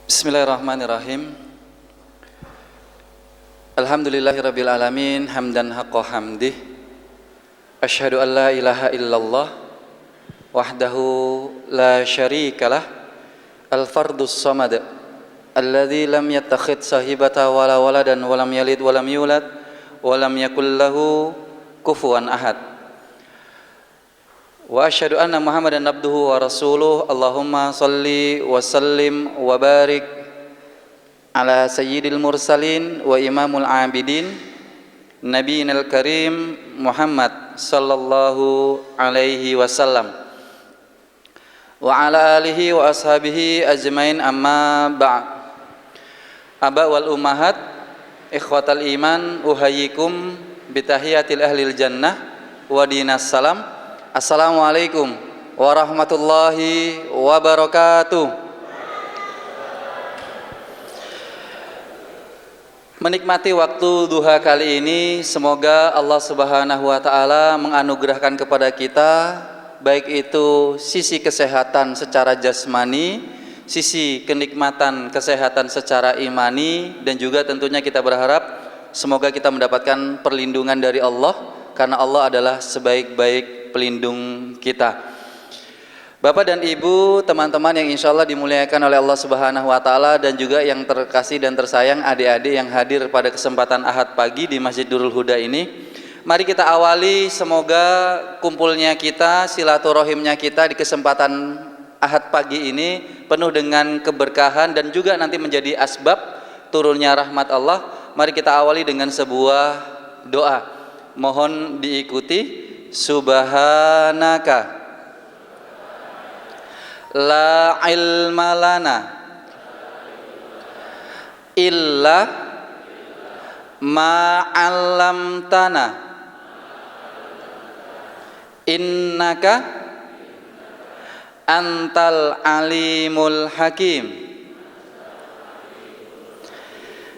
Bismillahirrahmanirrahim. Alhamdulillahirabbil alamin hamdan haqqa hamdih. Asyhadu an la ilaha illallah wahdahu la syarikalah al-fardus samad alladzi lam yattakhidh sahibata wala waladan wa lam yalid wa lam yulad wa lam yakul lahu kufuwan ahad. Wa asyhadu anna Muhammadan abduhu wa rasuluh. Allahumma salli wa sallim wa barik ala sayyidil mursalin wa imamul abidin nabiyinal karim Muhammad sallallahu alaihi wasallam wa ala alihi wa ashabihi ajmain, amma ba'd. Aba wal ummahat, ikhwatal iman, uhayyikum bitahiyatil ahlil jannah wa dinas salam. Assalamualaikum warahmatullahi wabarakatuh. Menikmati waktu duha kali ini, semoga Allah Subhanahu wa taala menganugerahkan kepada kita baik itu sisi kesehatan secara jasmani, sisi kenikmatan kesehatan secara imani, dan juga tentunya kita berharap semoga kita mendapatkan perlindungan dari Allah, karena Allah adalah sebaik-baik pelindung kita. Bapak dan Ibu, teman-teman yang insya Allah dimuliakan oleh Allah Subhanahu wa taala, dan juga yang terkasih dan tersayang adik-adik yang hadir pada kesempatan Ahad pagi di Masjid Nurul Huda ini, mari kita awali semoga kumpulnya kita, silaturahimnya kita di kesempatan Ahad pagi ini penuh dengan keberkahan dan juga nanti menjadi asbab turunnya rahmat Allah. Mari kita awali dengan sebuah doa. Mohon diikuti. Subhanaka la ilma lana illa ma 'allamtana innaka antal alimul hakim.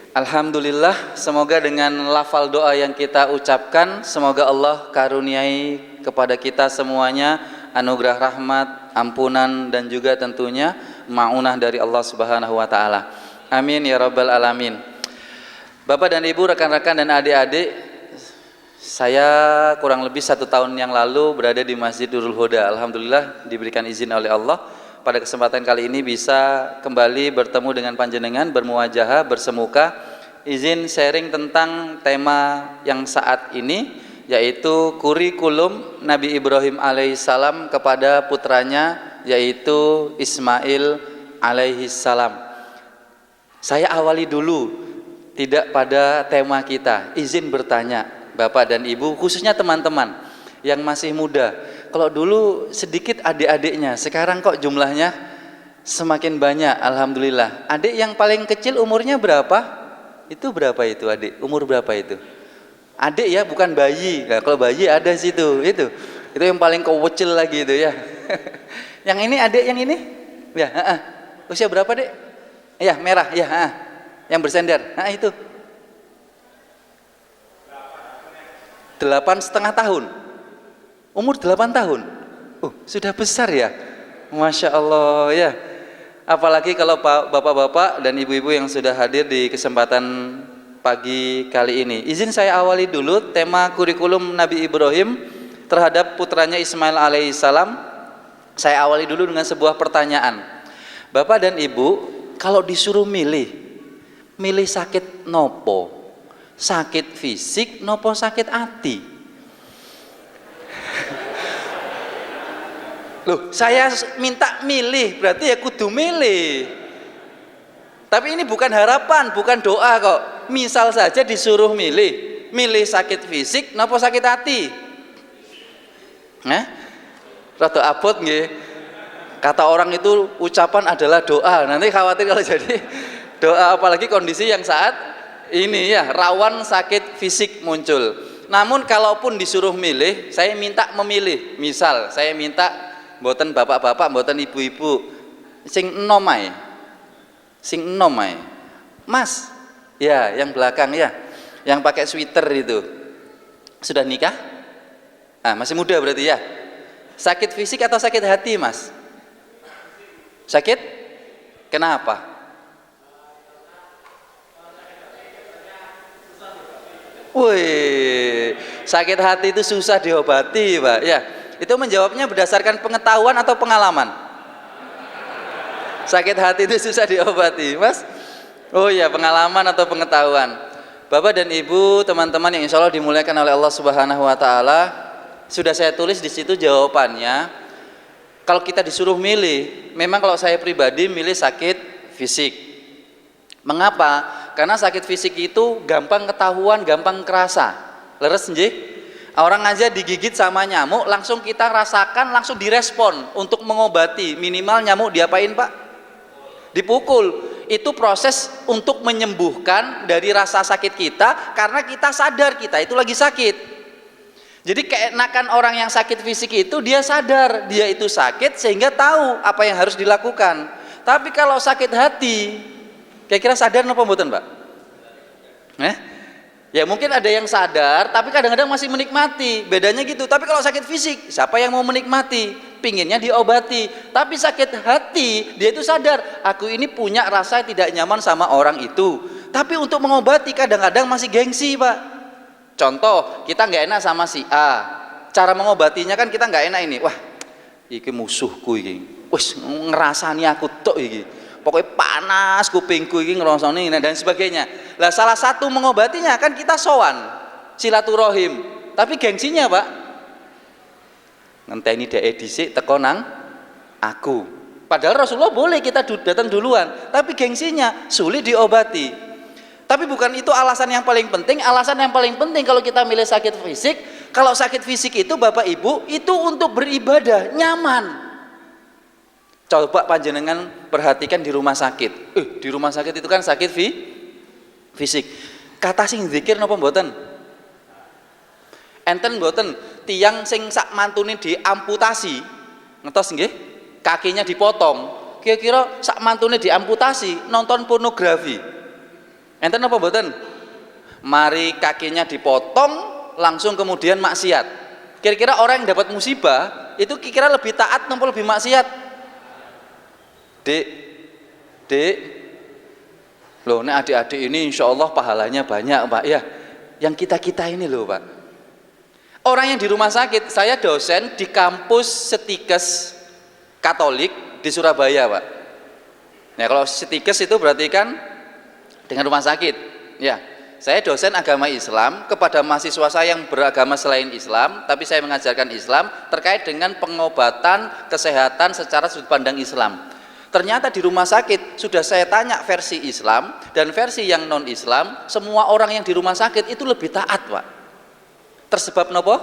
Alhamdulillah, semoga dengan lafal doa yang kita ucapkan, semoga Allah karuniai kepada kita semuanya anugerah rahmat, ampunan, dan juga tentunya ma'unah dari Allah Subhanahu wa taala. Amin ya rabbal alamin. Bapak dan Ibu, rekan-rekan dan adik-adik, saya kurang lebih 1 tahun yang lalu berada di Masjid Nurul Huda. Alhamdulillah diberikan izin oleh Allah pada kesempatan kali ini bisa kembali bertemu dengan panjenengan, bermuwajahah, bersemuka. Izin sharing tentang tema yang saat ini, yaitu kurikulum Nabi Ibrahim alaihissalam kepada putranya, yaitu Ismail alaihissalam. Saya awali dulu, tidak pada tema kita. Izin bertanya Bapak dan Ibu, khususnya teman-teman yang masih muda. Kalau dulu sedikit adik-adiknya, sekarang kok jumlahnya semakin banyak, alhamdulillah. Adik yang paling kecil umurnya berapa? Itu berapa itu adik? Umur berapa itu? Adik ya, bukan bayi. Nah, kalau bayi ada situ, itu yang paling kecil lagi itu ya. Yang ini adik yang ini? Ya, usia berapa dek? Ya, merah, ya, yang bersender. Nah itu. 8,5 tahun. Umur 8 tahun. Sudah besar ya. Masya Allah ya. Apalagi kalau bapak-bapak dan ibu-ibu yang sudah hadir di kesempatan pagi kali ini. Izin saya awali dulu tema kurikulum Nabi Ibrahim terhadap putranya Ismail alaihissalam. Saya awali dulu dengan sebuah pertanyaan. Bapak dan Ibu, kalau disuruh milih sakit nopo? Sakit fisik nopo sakit hati? Loh, saya minta milih, berarti ya kudu milih. Tapi ini bukan harapan, bukan doa kok. Misal saja disuruh milih sakit fisik napa sakit hati? Rada abot nggih. Kata orang itu ucapan adalah doa. Nanti khawatir kalau jadi doa, apalagi kondisi yang saat ini ya, rawan sakit fisik muncul. Namun kalaupun disuruh milih, saya minta memilih. Misal saya minta mboten bapak-bapak, mboten ibu-ibu, sing enom ae. Mas, ya yang belakang ya, yang pakai sweater itu. Sudah nikah? Masih muda berarti ya. Sakit fisik atau sakit hati, Mas? Sakit? Kenapa? Wih, sakit hati itu susah diobati, Pak. Ya, itu menjawabnya berdasarkan pengetahuan atau pengalaman? Sakit hati itu susah diobati, Mas. Oh ya, pengalaman atau pengetahuan. Bapak dan Ibu, teman-teman yang insya Allah dimuliakan oleh Allah Subhanahu Wa Taala, sudah saya tulis di situ jawabannya. Kalau kita disuruh milih, memang kalau saya pribadi milih sakit fisik. Mengapa? Karena sakit fisik itu gampang ketahuan, gampang kerasa. Leres nggih? Orang aja digigit sama nyamuk, langsung kita rasakan, langsung direspon untuk mengobati. Minimal nyamuk diapain, Pak? Dipukul. Itu proses untuk menyembuhkan dari rasa sakit kita, karena kita sadar kita itu lagi sakit. Jadi keenakan orang yang sakit fisik itu dia sadar dia itu sakit sehingga tahu apa yang harus dilakukan. Tapi kalau sakit hati, kira-kira sadar apa mboten, Pak? Ya mungkin ada yang sadar tapi kadang-kadang masih menikmati, bedanya gitu. Tapi kalau sakit fisik, siapa yang mau menikmati? Pinginnya diobati. Tapi sakit hati, dia itu sadar, aku ini punya rasa tidak nyaman sama orang itu, tapi untuk mengobati kadang-kadang masih gengsi, Pak. Contoh, kita nggak enak sama si A, cara mengobatinya kan kita nggak enak ini, wah iki musuhku iki, wis ngerasani aku tok iki, pokoknya panas kupingku iki ngerasani dan sebagainya. Lah salah satu mengobatinya kan kita sowan silaturahim, tapi gengsinya, Pak, ngenteni dhek dhisik teko nang aku. Padahal Rasulullah boleh kita datang duluan, tapi gengsinya sulit diobati. Tapi bukan itu alasan yang paling penting. Alasan yang paling penting kalau kita milih sakit fisik, kalau sakit fisik itu Bapak Ibu itu untuk beribadah nyaman. Coba panjenengan perhatikan di rumah sakit. Di rumah sakit itu kan sakit fisik. Kata sing zikir napa mboten? Enten mboten tiang sing sak mantune diamputasi, ngertos nggih? Kakinya dipotong. Kira-kira sak mantune diamputasi nonton pornografi. Enten apa mboten? Mari kakinya dipotong langsung kemudian maksiat. Kira-kira orang yang dapat musibah itu kira-kira lebih taat atau lebih maksiat? Dek, loh, nek adik-adik ini insya Allah pahalanya banyak, Pak. Ya, yang kita ini loh, Pak. Orang yang di rumah sakit, saya dosen di kampus Setikes Katolik di Surabaya, Pak. Nah, kalau Setikes itu berarti kan dengan rumah sakit. Ya, saya dosen agama Islam kepada mahasiswa saya yang beragama selain Islam, tapi saya mengajarkan Islam terkait dengan pengobatan kesehatan secara sudut pandang Islam. Ternyata di rumah sakit sudah saya tanya versi Islam dan versi yang non Islam, semua orang yang di rumah sakit itu lebih taat, Pak. Tersebab nopo?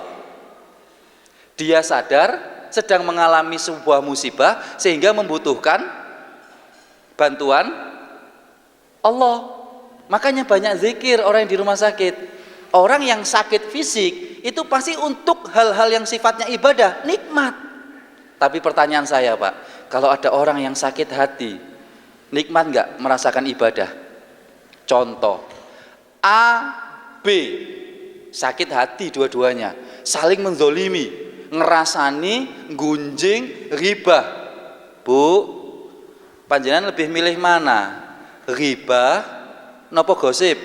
Dia sadar sedang mengalami sebuah musibah sehingga membutuhkan bantuan Allah. Makanya banyak zikir orang yang di rumah sakit. Orang yang sakit fisik itu pasti untuk hal-hal yang sifatnya ibadah, nikmat. Tapi pertanyaan saya, Pak, kalau ada orang yang sakit hati, nikmat nggak merasakan ibadah? Contoh, A, B, sakit hati dua-duanya, saling menzolimi, ngerasani, gunjing, ribah. Bu, panjenengan lebih milih mana? Ribah nopo gosip?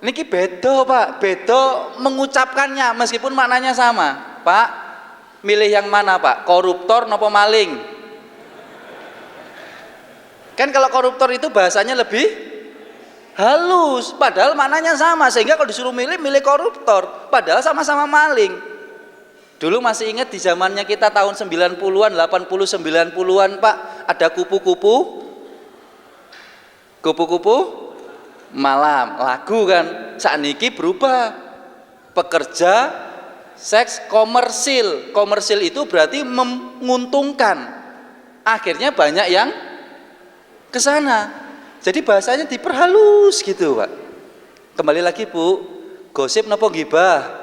Niki beda, Pak, beda mengucapkannya meskipun maknanya sama. Pak, milih yang mana, Pak? Koruptor nopo maling? Kan kalau koruptor itu bahasanya lebih halus, padahal maknanya sama, sehingga kalau disuruh milih koruptor, padahal sama-sama maling. Dulu masih ingat di zamannya kita tahun 90-an, 80, 90-an, Pak, ada kupu-kupu malam, lagu kan. Sakniki berubah, pekerja seks komersil. Komersil itu berarti menguntungkan. Akhirnya banyak yang ke sana. Jadi bahasanya diperhalus gitu, Pak. Kembali lagi, Bu, gosip napa gibah?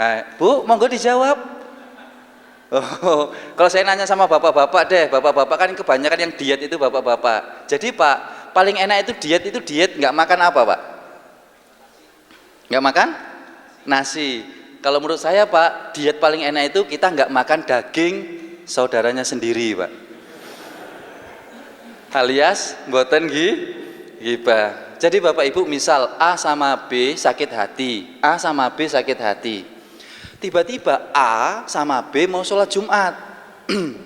Nah, Bu, monggo dijawab. Oh, kalau saya nanya sama bapak-bapak deh, bapak-bapak kan kebanyakan yang diet itu bapak-bapak. Jadi Pak, paling enak itu diet nggak makan apa, Pak? Nggak makan nasi. Kalau menurut saya, Pak, diet paling enak itu kita nggak makan daging saudaranya sendiri, Pak. alias mboten ghibah. Jadi Bapak Ibu, misal A sama B sakit hati, A sama B sakit hati. Tiba-tiba A sama B mau sholat Jumat.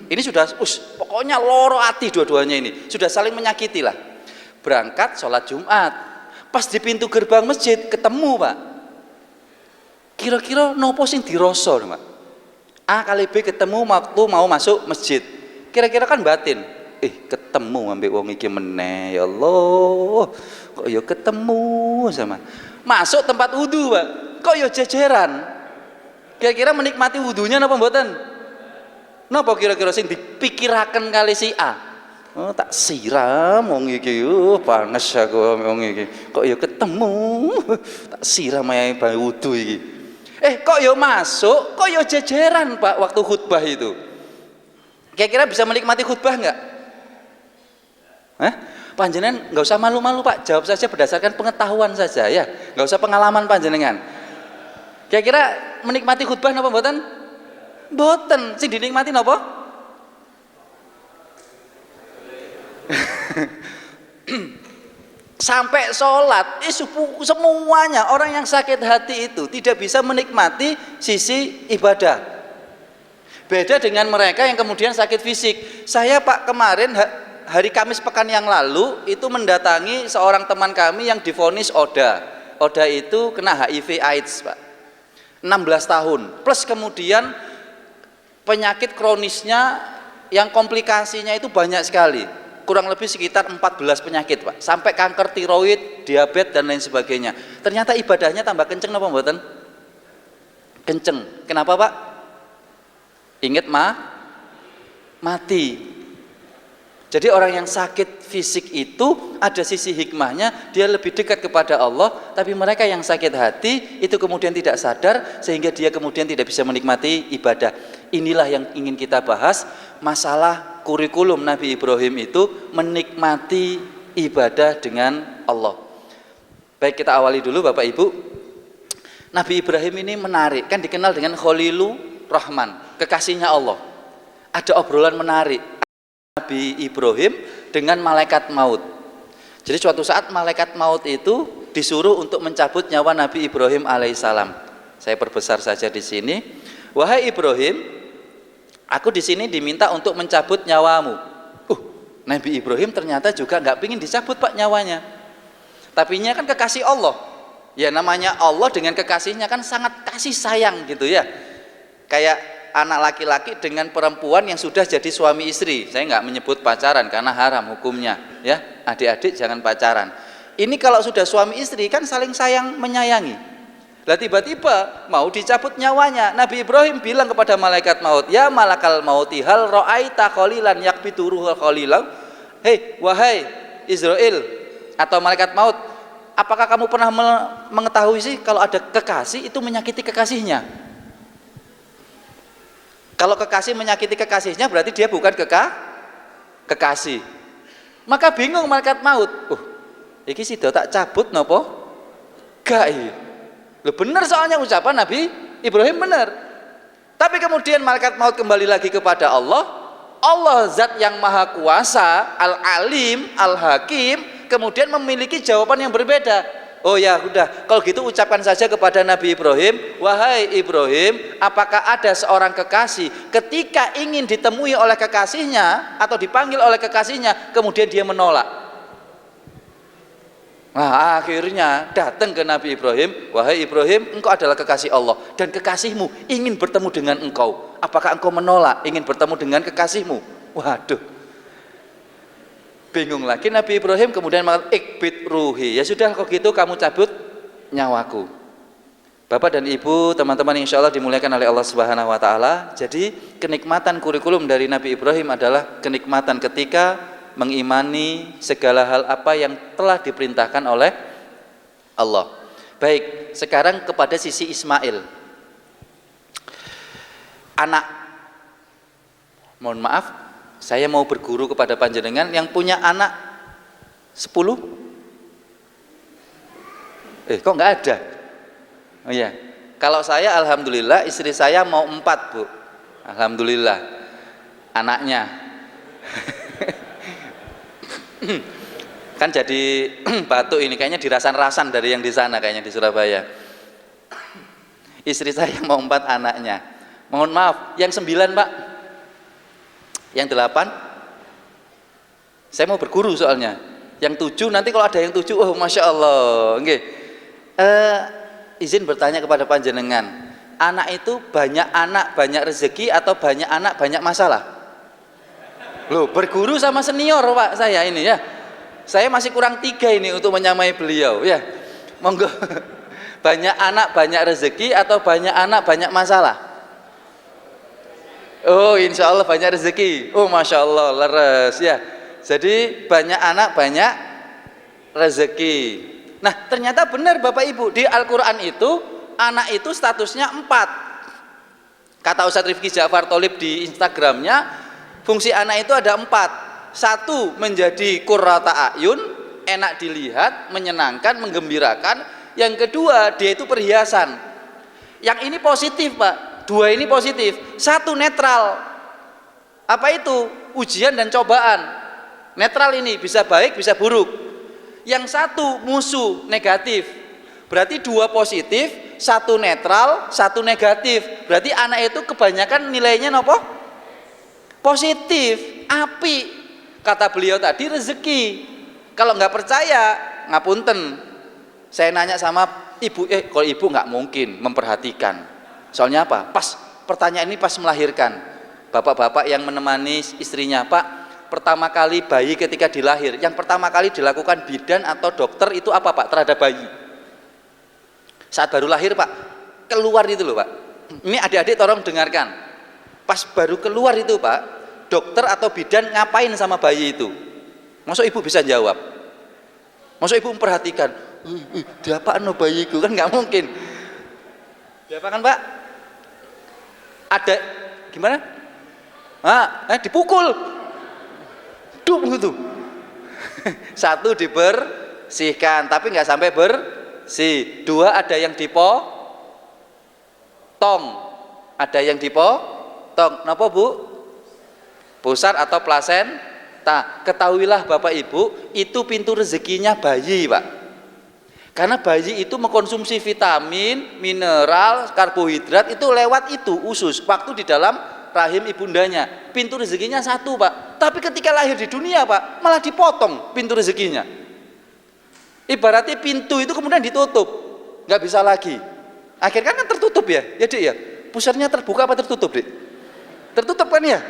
Ini sudah pokoknya loro hati dua-duanya ini, sudah saling menyakiti lah. Berangkat sholat Jumat, pas di pintu gerbang masjid ketemu Pak. Kira-kira nopo sing diroso Pak? A kali B ketemu waktu mau masuk masjid. Kira-kira kan batin. Ketemu ambek wong iki meneh, ya Allah. Kok ya ketemu sama. Masuk tempat wudu, Pak. Kok ya jejeran. Kira-kira menikmati wudunya napa mboten? Napa kira-kira sing dipikiraken kali si A? Oh, tak siram wong iki yo panas aku wong iki. Kok ya ketemu. Tak siram ae wudu iki. Kok ya masuk, kok ya jejeran, Pak, waktu khutbah itu. Kira-kira bisa menikmati khutbah enggak? Panjenengan nggak usah malu-malu Pak, jawab saja berdasarkan pengetahuan saja ya, nggak usah pengalaman panjenengan. Kira-kira menikmati khutbah napa mboten? Mboten, sing dinikmati napa? Sampai sholat, semuanya orang yang sakit hati itu tidak bisa menikmati sisi ibadah. Beda dengan mereka yang kemudian sakit fisik. Saya Pak kemarin hari Kamis pekan yang lalu itu mendatangi seorang teman kami yang divonis ODA. ODA itu kena HIV AIDS Pak, 16 tahun plus kemudian penyakit kronisnya yang komplikasinya itu banyak sekali, kurang lebih sekitar 14 penyakit Pak, sampai kanker tiroid, diabetes dan lain sebagainya. Ternyata ibadahnya tambah kenceng apa mboten? Kenceng. Kenapa Pak? Ingat mati. Jadi orang yang sakit fisik itu ada sisi hikmahnya, dia lebih dekat kepada Allah. Tapi mereka yang sakit hati itu kemudian tidak sadar, sehingga dia kemudian tidak bisa menikmati ibadah. Inilah yang ingin kita bahas, masalah kurikulum Nabi Ibrahim itu menikmati ibadah dengan Allah. Baik, kita awali dulu Bapak Ibu. Nabi Ibrahim ini menarik, kan dikenal dengan Khalilur Rahman, kekasihnya Allah. Ada obrolan menarik Nabi Ibrahim dengan malaikat maut. Jadi suatu saat malaikat maut itu disuruh untuk mencabut nyawa Nabi Ibrahim alaihissalam. Saya perbesar saja di sini. Wahai Ibrahim, aku di sini diminta untuk mencabut nyawamu. Nabi Ibrahim ternyata juga nggak pingin dicabut Pak nyawanya. Tapinya kan kekasih Allah. Ya namanya Allah dengan kekasihnya kan sangat kasih sayang gitu ya. Kayak anak laki-laki dengan perempuan yang sudah jadi suami istri. Saya nggak menyebut pacaran karena haram hukumnya ya. Adik-adik jangan pacaran. Ini kalau sudah suami istri kan saling sayang menyayangi. Lah tiba-tiba mau dicabut nyawanya. Nabi Ibrahim bilang kepada malaikat maut, ya malakal mauti hal ra'aita khalilan yakbitu ruhal khalilan. Hei wahai Israel atau malaikat maut, apakah kamu pernah mengetahui sih kalau ada kekasih itu menyakiti kekasihnya? Kalau kekasih menyakiti kekasihnya berarti dia bukan kekasih. Maka bingung malaikat maut. Iki sido tak cabut nopo? Gak iya. Loh bener soalnya ucapan Nabi Ibrahim bener. Tapi kemudian malaikat maut kembali lagi kepada Allah. Allah zat yang maha kuasa, al-alim, al-hakim, kemudian memiliki jawaban yang berbeda. Oh ya udah, kalau gitu ucapkan saja kepada Nabi Ibrahim, wahai Ibrahim, apakah ada seorang kekasih ketika ingin ditemui oleh kekasihnya atau dipanggil oleh kekasihnya, kemudian dia menolak. Nah akhirnya datang ke Nabi Ibrahim, wahai Ibrahim, engkau adalah kekasih Allah dan kekasihmu ingin bertemu dengan engkau. Apakah engkau menolak ingin bertemu dengan kekasihmu? Waduh, bingung lagi Nabi Ibrahim, kemudian mengatakan ikbit ruhi, ya sudah kalau gitu kamu cabut nyawaku. Bapak dan Ibu, teman-teman insya Allah dimuliakan oleh Allah Subhanahu Wa Taala. Jadi kenikmatan kurikulum dari Nabi Ibrahim adalah kenikmatan ketika mengimani segala hal apa yang telah diperintahkan oleh Allah. Baik, sekarang kepada sisi Ismail, anak, mohon maaf, saya mau berguru kepada panjenengan yang punya anak 10. Kok nggak ada? Oh iya, kalau saya alhamdulillah istri saya mau 4 Bu. Alhamdulillah anaknya. Kan jadi batuk ini kayaknya dirasan-rasan dari yang di sana, kayaknya di Surabaya. Istri saya mau 4 anaknya. Mohon maaf, yang 9 Pak, yang 8 saya mau berguru soalnya. Yang 7 nanti kalau ada yang 7, oh masya Allah. Oke. Izin bertanya kepada panjenengan, anak itu banyak anak banyak rezeki atau banyak anak banyak masalah? Loh, berguru sama senior Pak saya ini ya. Saya masih kurang 3 ini untuk menyamai beliau ya. Monggo. Banyak anak banyak rezeki atau banyak anak banyak masalah? Oh insya Allah banyak rezeki. Oh masya Allah leres ya. Jadi banyak anak banyak rezeki. Nah ternyata benar Bapak Ibu, di Al-Quran itu anak itu statusnya 4. Kata Ustadz Rifki Ja'far Tholib di Instagramnya, fungsi anak itu ada 4. 1 menjadi qurrata ayun, enak dilihat, menyenangkan, menggembirakan. Yang kedua dia itu perhiasan. Yang ini positif Pak, 2 ini positif. 1 netral. Apa itu? Ujian dan cobaan. Netral ini bisa baik bisa buruk. Yang 1 musuh, negatif. Berarti 2 positif, 1 netral, 1 negatif. Berarti anak itu kebanyakan nilainya apa? Positif, api. Kata beliau tadi rezeki. Kalau nggak percaya, ngapunten, saya nanya sama ibu, kalau ibu nggak mungkin memperhatikan. Soalnya apa? Pas pertanyaan ini pas melahirkan, bapak-bapak yang menemani istrinya, Pak, pertama kali bayi ketika dilahir, yang pertama kali dilakukan bidan atau dokter itu apa Pak terhadap bayi? Saat baru lahir Pak, keluar itu loh Pak. Ini adik-adik tolong dengarkan. Pas baru keluar itu Pak, dokter atau bidan ngapain sama bayi itu? Masuk ibu bisa jawab? Masuk ibu memperhatikan? Diapaan no bayiku? Kan nggak mungkin. Diapakan Pak? Ada gimana? Dipukul. Duh begitu. 1 dibersihkan, tapi nggak sampai bersih. 2 ada yang dipotong, ada yang dipotong. Kenapa Bu? Pusar atau plasenta. Ketahuilah Bapak Ibu, itu pintu rezekinya bayi Pak. Karena bayi itu mengkonsumsi vitamin, mineral, karbohidrat itu lewat itu usus waktu di dalam rahim ibundanya. Pintu rezekinya 1 Pak. Tapi ketika lahir di dunia Pak, malah dipotong pintu rezekinya. Ibaratnya pintu itu kemudian ditutup, nggak bisa lagi. Akhirnya kan tertutup ya, ya Dik ya. Pusarnya terbuka apa tertutup Dik? Tertutup kan ya.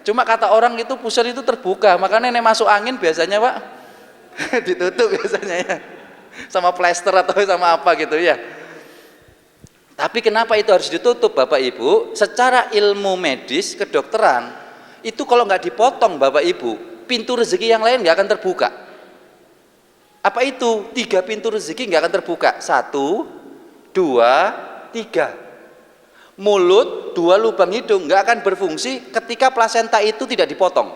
Cuma kata orang itu pusar itu terbuka, makanya nek masuk angin biasanya Pak ditutup biasanya ya. Sama plester atau sama apa gitu ya. Tapi kenapa itu harus ditutup Bapak Ibu? Secara ilmu medis kedokteran itu kalau nggak dipotong Bapak Ibu, pintu rezeki yang lain nggak akan terbuka. Apa itu? 3 pintu rezeki nggak akan terbuka. 1, 2, 3. Mulut, 2 lubang hidung nggak akan berfungsi ketika plasenta itu tidak dipotong.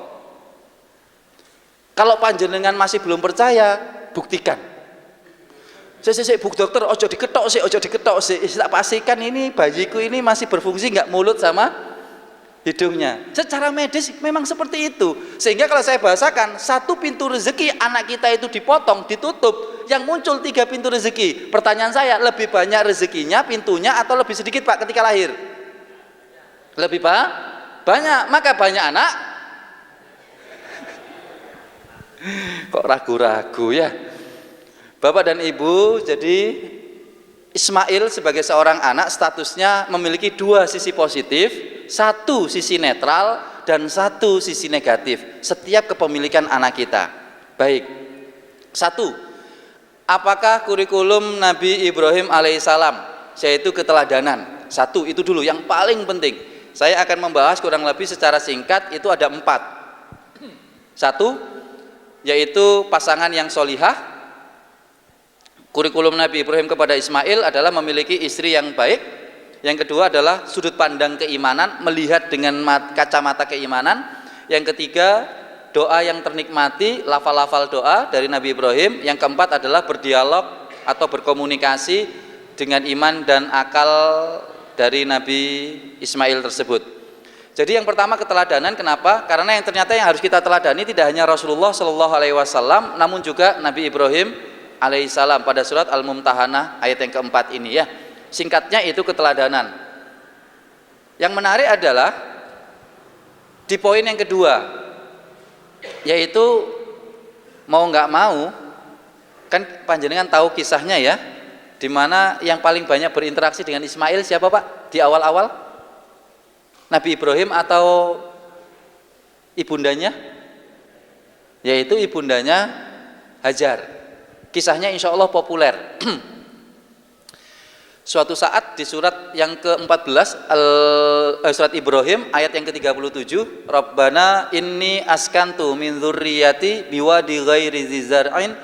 Kalau panjenengan masih belum percaya, buktikan. Bu dokter, ojo diketok sih. Tak pastikan ini bayiku ini masih berfungsi nggak mulut sama hidungnya. Secara medis memang seperti itu. Sehingga kalau saya bahasakan, 1 pintu rezeki anak kita itu dipotong, ditutup, yang muncul 3 pintu rezeki. Pertanyaan saya, lebih banyak rezekinya pintunya atau lebih sedikit Pak ketika lahir? Lebih banyak. Maka banyak anak. Kok ragu-ragu ya? Bapak dan Ibu, jadi Ismail sebagai seorang anak statusnya memiliki 2 sisi positif, 1 sisi netral dan 1 sisi negatif setiap kepemilikan anak kita. Baik. 1. Apakah kurikulum Nabi Ibrahim alaihissalam, yaitu keteladanan? 1 itu dulu yang paling penting. Saya akan membahas kurang lebih secara singkat, itu ada 4. 1 yaitu pasangan yang solihah. Kurikulum Nabi Ibrahim kepada Ismail adalah memiliki istri yang baik. Yang kedua adalah sudut pandang keimanan, melihat dengan kacamata keimanan. Yang ketiga, doa yang ternikmati, lafal-lafal doa dari Nabi Ibrahim. Yang keempat adalah berdialog atau berkomunikasi dengan iman dan akal dari Nabi Ismail tersebut. Jadi yang pertama keteladanan, kenapa? Karena yang ternyata yang harus kita teladani tidak hanya Rasulullah Shallallahu Alaihi Wasallam, namun juga Nabi Ibrahim Alaihissalam pada surat Al-Mumtahanah ayat yang keempat ini ya. Singkatnya itu keteladanan. Yang menarik adalah di poin yang kedua, yaitu mau nggak mau, kan panjenengan tahu kisahnya ya, di mana yang paling banyak berinteraksi dengan Ismail siapa Pak di awal-awal? Nabi Ibrahim atau ibundanya? Yaitu ibundanya Hajar. Kisahnya insya Allah populer. Suatu saat di surat yang ke-14 surat Ibrahim ayat yang ke-37, Rabbana inni askantu min dzurriyyati biwadi ghairi dzar'in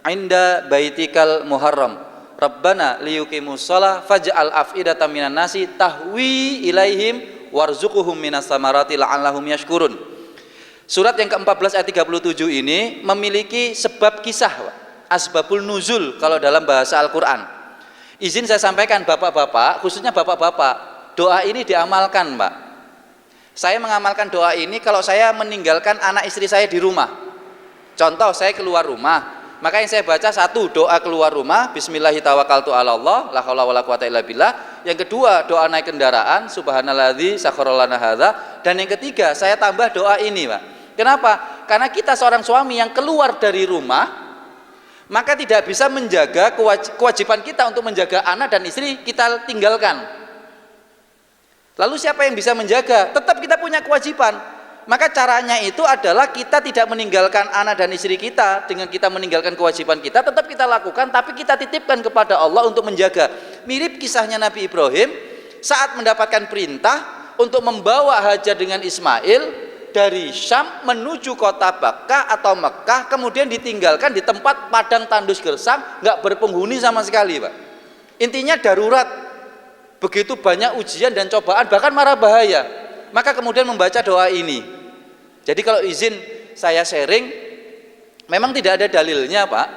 inda baitikal muharram Rabbana liyuqimus shalah faj'al af'idatan minan nasi tahwi ilaihim warzuquhum minas samarati la'allahum yashkurun. Surat yang ke-14 ayat 37 ini memiliki sebab kisah, asbabul nuzul kalau dalam bahasa Al-Qur'an. Izin saya sampaikan bapak-bapak, khususnya bapak-bapak, doa ini diamalkan, Pak. Saya mengamalkan doa ini kalau saya meninggalkan anak istri saya di rumah. Contoh, saya keluar rumah, maka yang saya baca satu, doa keluar rumah, bismillahirrahmanirrahim, la haula wala quwata illa billah. Yang kedua, doa naik kendaraan, subhanalladzi sakhkhara lana hadza. Dan yang ketiga, saya tambah doa ini, Pak. Kenapa? Karena kita seorang suami yang keluar dari rumah, maka tidak bisa menjaga kewajiban kita untuk menjaga anak dan istri kita tinggalkan. Lalu siapa yang bisa menjaga? Tetap kita punya kewajiban. Maka caranya itu adalah kita tidak meninggalkan anak dan istri kita dengan kita meninggalkan kewajiban kita, tetap kita lakukan, tapi kita titipkan kepada Allah untuk menjaga. Mirip kisahnya Nabi Ibrahim saat mendapatkan perintah untuk membawa Hajar dengan Ismail dari Syam menuju kota Bakkah atau Mekah, kemudian ditinggalkan di tempat padang tandus gersang, nggak berpenghuni sama sekali, Pak. Intinya darurat, begitu banyak ujian dan cobaan, bahkan mara bahaya. Maka kemudian membaca doa ini. Jadi kalau izin saya sharing, memang tidak ada dalilnya Pak,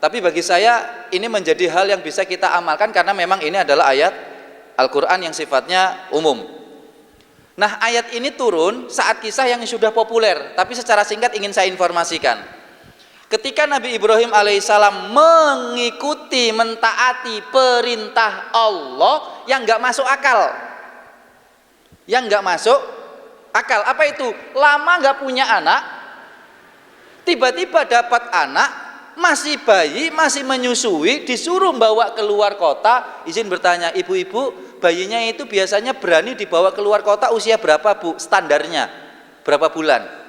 tapi bagi saya ini menjadi hal yang bisa kita amalkan karena memang ini adalah ayat Al-Quran yang sifatnya umum. Nah, ayat ini turun saat kisah yang sudah populer, tapi secara singkat ingin saya informasikan. Ketika Nabi Ibrahim alaihissalam mengikuti, mentaati perintah Allah yang nggak masuk akal, apa itu? Lama nggak punya anak, tiba-tiba dapat anak, masih bayi, masih menyusui, disuruh bawa keluar kota. Izin bertanya, ibu-ibu, bayinya itu biasanya berani dibawa keluar kota usia berapa, Bu? Standarnya berapa bulan?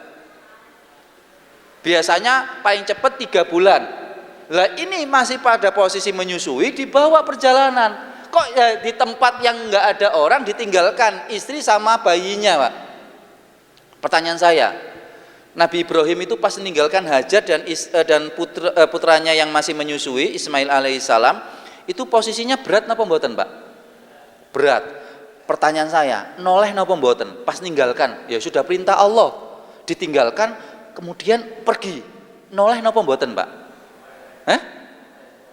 Biasanya paling cepat 3 bulan. Lah ini masih pada posisi menyusui, dibawa perjalanan. Kok ya di tempat yang nggak ada orang ditinggalkan istri sama bayinya, Pak? Pertanyaan saya, Nabi Ibrahim itu pas meninggalkan Hajar dan putranya yang masih menyusui Ismail alaihissalam, itu posisinya berat napa mboten, Pak? Berat. Pertanyaan saya, noleh napa mboten? Pas meninggalkan, ya sudah perintah Allah, ditinggalkan kemudian pergi. Noleh napa mboten, Pak?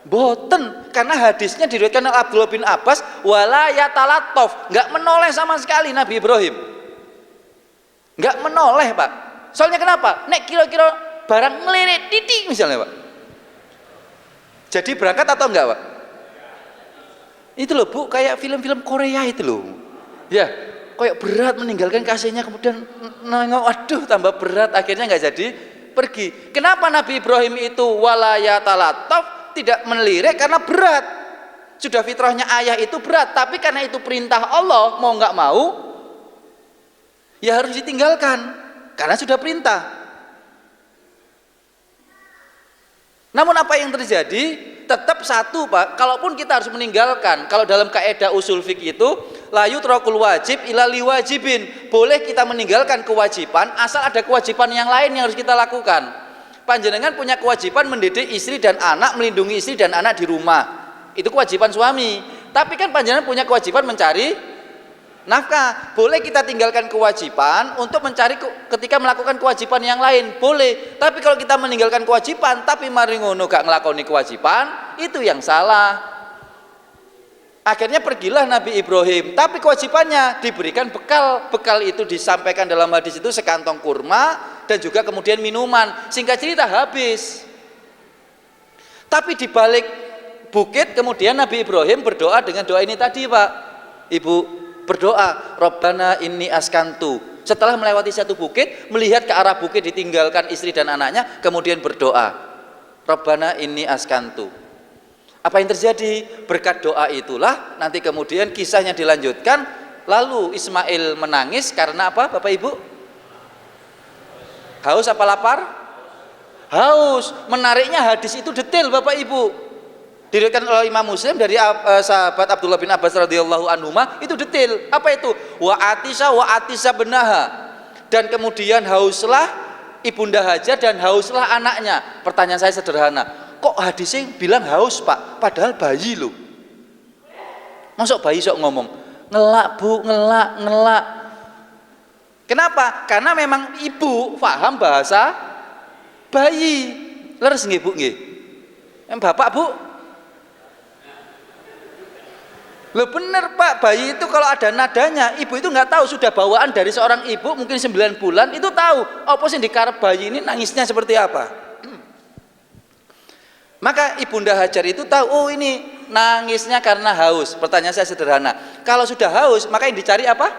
Boten, karena hadisnya diriwayatkan oleh Abdullah bin Abbas, wala yatalattof, nggak menoleh sama sekali Nabi Ibrahim, nggak menoleh Pak. Soalnya kenapa? Nek kira-kira barang ngelirik titik misalnya Pak, jadi berangkat atau enggak Pak? Itu loh Bu, kayak film-film Korea itu loh ya, kayak berat meninggalkan kasihnya, kemudian nengok, aduh tambah berat, akhirnya nggak jadi pergi. Kenapa Nabi Ibrahim itu wala yatalattof, tidak melirik? Karena berat. Sudah fitrahnya ayah itu berat, tapi karena itu perintah Allah, mau nggak mau ya harus ditinggalkan karena sudah perintah. Namun apa yang terjadi? Tetap satu Pak, kalaupun kita harus meninggalkan, kalau dalam kaidah usul fikih itu la yutrakul wajib ila liwajibin, boleh kita meninggalkan kewajiban asal ada kewajiban yang lain yang harus kita lakukan. Panjenengan punya kewajiban mendidik istri dan anak, melindungi istri dan anak di rumah, itu kewajiban suami. Tapi kan panjenengan punya kewajiban mencari nafkah. Boleh kita tinggalkan kewajiban untuk mencari ketika melakukan kewajiban yang lain, boleh. Tapi kalau kita meninggalkan kewajiban tapi mari ngono gak ngelakoni kewajiban, itu yang salah. Akhirnya pergilah Nabi Ibrahim, tapi kewajibannya diberikan bekal. Bekal itu disampaikan dalam hadis itu sekantong kurma dan juga kemudian minuman. Singkat cerita habis. Tapi di balik bukit kemudian Nabi Ibrahim berdoa dengan doa ini tadi, Pak. Ibu berdoa, Rabbana inni askantu. Setelah melewati satu bukit, melihat ke arah bukit ditinggalkan istri dan anaknya, kemudian berdoa, Rabbana inni askantu. Apa yang terjadi? Berkat doa itulah nanti kemudian kisahnya dilanjutkan. Lalu Ismail menangis karena apa, Bapak Ibu? Haus apa lapar? Haus. Menariknya hadis itu detail, Bapak Ibu. Diriwayatkan oleh Imam Muslim dari sahabat Abdullah bin Abbas radhiyallahu anhuma, itu detail. Apa itu? Wa atisa benaha. Dan kemudian hauslah Ibunda Hajar dan hauslah anaknya. Pertanyaan saya sederhana, kok hadisnya bilang haus, Pak? Padahal bayi loh. Masuk bayi sok ngomong, ngelak Bu, ngelak. Kenapa? Karena memang ibu paham bahasa bayi. Leres nggih Bu nggih? Bapak Bu? Loh bener Pak, bayi itu kalau ada nadanya, ibu itu nggak tahu, sudah bawaan dari seorang ibu mungkin 9 bulan itu tahu apa sih dikarep bayi ini nangisnya seperti apa. Maka Ibunda Hajar itu tahu, oh ini nangisnya karena haus. Pertanyaan saya sederhana, kalau sudah haus maka yang dicari apa?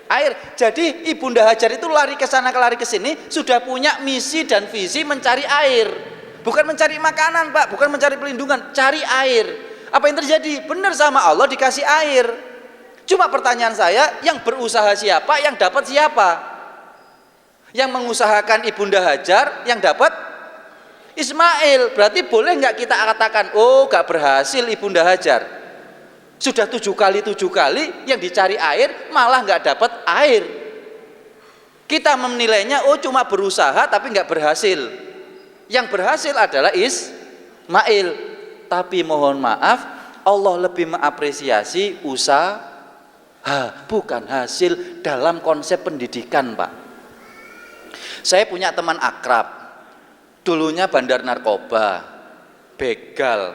Air. Jadi Ibunda Hajar itu lari ke sana lari ke sini sudah punya misi dan visi mencari air. Bukan mencari makanan, Pak, bukan mencari pelindungan, cari air. Apa yang terjadi? Benar sama Allah dikasih air. Cuma pertanyaan saya, yang berusaha siapa, yang dapat siapa? Yang mengusahakan Ibunda Hajar, yang dapat Ismail. Berarti boleh nggak kita katakan, oh nggak berhasil Ibunda Hajar? Sudah 7 kali yang dicari air malah nggak dapat air. Kita menilainya, oh cuma berusaha tapi nggak berhasil. Yang berhasil adalah Ismail. Tapi mohon maaf, Allah lebih mengapresiasi usaha, bukan hasil dalam konsep pendidikan, Pak. Saya punya teman akrab, dulunya bandar narkoba, begal.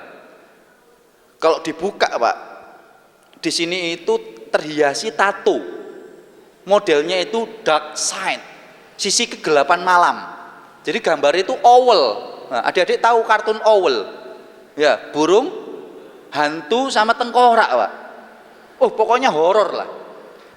Kalau dibuka, Pak, di sini itu terhiasi tato. Modelnya itu dark side, sisi kegelapan malam. Jadi gambar itu owl. Nah, adik-adik tahu kartun owl? Ya, burung, hantu sama tengkorak, Pak. Oh, pokoknya horor lah.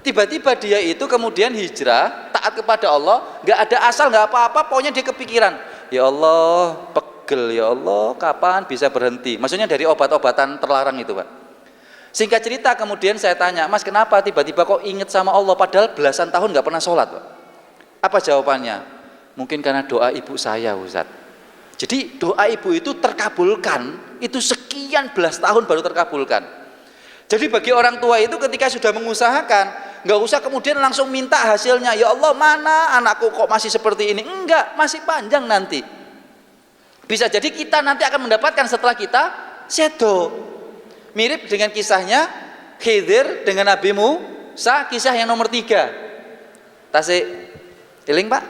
Tiba-tiba dia itu kemudian hijrah, taat kepada Allah, nggak ada asal, nggak apa-apa, pokoknya dia kepikiran, ya Allah, pegel, ya Allah, kapan bisa berhenti? Maksudnya dari obat-obatan terlarang itu, Pak. Singkat cerita kemudian saya tanya, Mas kenapa tiba-tiba kok inget sama Allah padahal belasan tahun nggak pernah sholat, Pak? Apa jawabannya? Mungkin karena doa ibu saya, Ustadz. Jadi doa ibu itu terkabulkan, itu sekian belas tahun baru terkabulkan. Jadi bagi orang tua itu ketika sudah mengusahakan, nggak usah kemudian langsung minta hasilnya, ya Allah mana anakku kok masih seperti ini? Enggak, masih panjang nanti. Bisa jadi kita nanti akan mendapatkan setelah kita sedo. Mirip dengan kisahnya Khidir dengan Nabi Musa, kisah yang nomor 3. Tasik iling, Pak.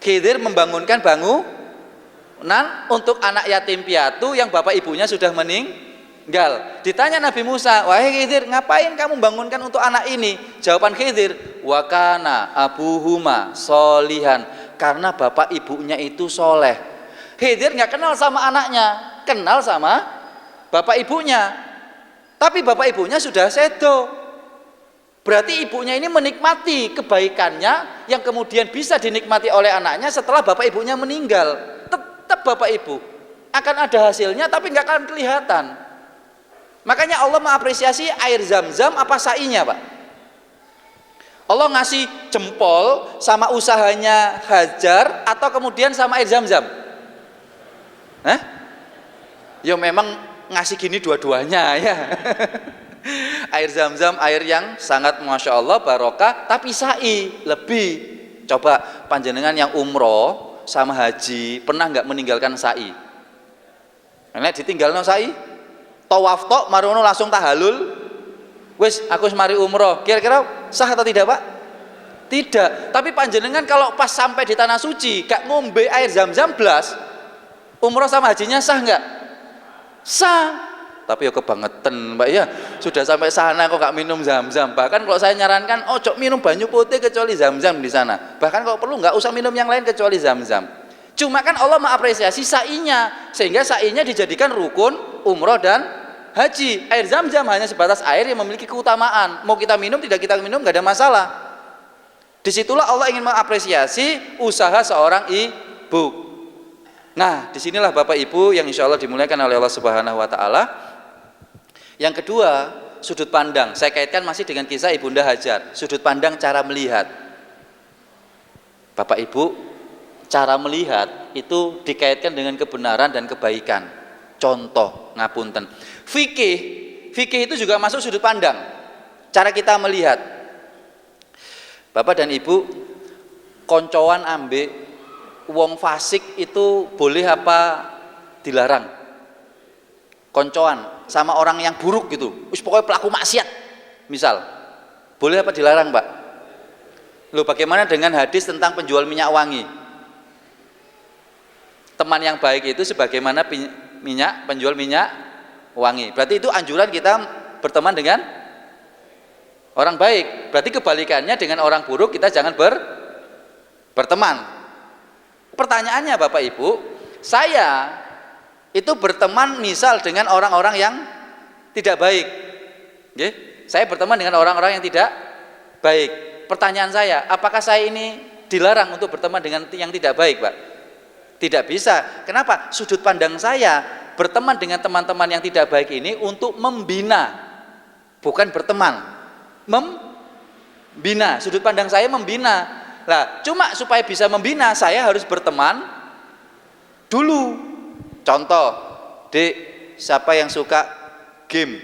Khidir membangunkan bangunan untuk anak yatim piatu yang bapak ibunya sudah meninggal. Ditanya Nabi Musa, wahai Khidir, ngapain kamu bangunkan untuk anak ini? Jawaban Khidir, wakana abuhuma solihan, karena bapak ibunya itu soleh. Khidir nggak kenal sama anaknya, kenal sama bapak ibunya. Tapi bapak ibunya sudah sedo. Berarti ibunya ini menikmati kebaikannya yang kemudian bisa dinikmati oleh anaknya setelah bapak ibunya meninggal. Tetap bapak ibu akan ada hasilnya tapi nggak akan kelihatan. Makanya Allah mengapresiasi air zam-zam apa sainya, Pak. Allah ngasih jempol sama usahanya Hajar atau kemudian sama air zam-zam? Ya memang ngasih gini dua-duanya ya. Air zam-zam air yang sangat masya Allah barokah, tapi sa'i lebih. Coba panjenengan yang umroh sama haji pernah nggak meninggalkan sa'i? Nek ditinggalno sa'i, tawaf tok marono langsung tahalul, wis aku mari umroh. Kira-kira sah atau tidak, Pak? Tidak. Tapi panjenengan kalau pas sampai di tanah suci gak ngombe air zam-zam blas, umroh sama hajinya sah nggak? Sah. Tapi ya kebangetan Mbak ya, sudah sampai sana kok gak minum Zam-Zam. Bahkan kalau saya nyarankan ojo minum banyu putih kecuali Zam-Zam di sana. Bahkan kalau perlu nggak usah minum yang lain kecuali Zam-Zam. Cuma kan Allah mengapresiasi sa'inya, sehingga sa'inya dijadikan rukun umroh dan haji. Air Zam-Zam hanya sebatas air yang memiliki keutamaan. Mau kita minum tidak kita minum nggak ada masalah. Disitulah Allah ingin mengapresiasi usaha seorang ibu. Nah, disinilah Bapak Ibu yang insya Allah dimuliakan oleh Allah Subhanahu Wa Taala. Yang kedua, sudut pandang. Saya kaitkan masih dengan kisah Ibunda Hajar. Sudut pandang cara melihat. Bapak Ibu, cara melihat itu dikaitkan dengan kebenaran dan kebaikan. Contoh, ngapunten. Fikih itu juga masuk sudut pandang. Cara kita melihat. Bapak dan Ibu, koncoan ambek wong fasik itu boleh apa dilarang? Koncoan sama orang yang buruk gitu, pokoknya pelaku maksiat misal, boleh apa dilarang Pak? Loh, bagaimana dengan hadis tentang penjual minyak wangi? Teman yang baik itu sebagaimana penjual minyak wangi. Berarti itu anjuran kita berteman dengan orang baik. Berarti kebalikannya dengan orang buruk kita jangan berteman. Pertanyaannya Bapak Ibu, saya itu berteman misal dengan orang-orang yang tidak baik. Oke? Saya berteman dengan orang-orang yang tidak baik. Pertanyaan saya, apakah saya ini dilarang untuk berteman dengan yang tidak baik, Pak? Tidak bisa. Kenapa? Sudut pandang saya berteman dengan teman-teman yang tidak baik ini untuk membina, bukan berteman. Membina. Sudut pandang saya membina. Lah, cuma supaya bisa membina saya harus berteman dulu. Contoh, Dek, siapa yang suka game?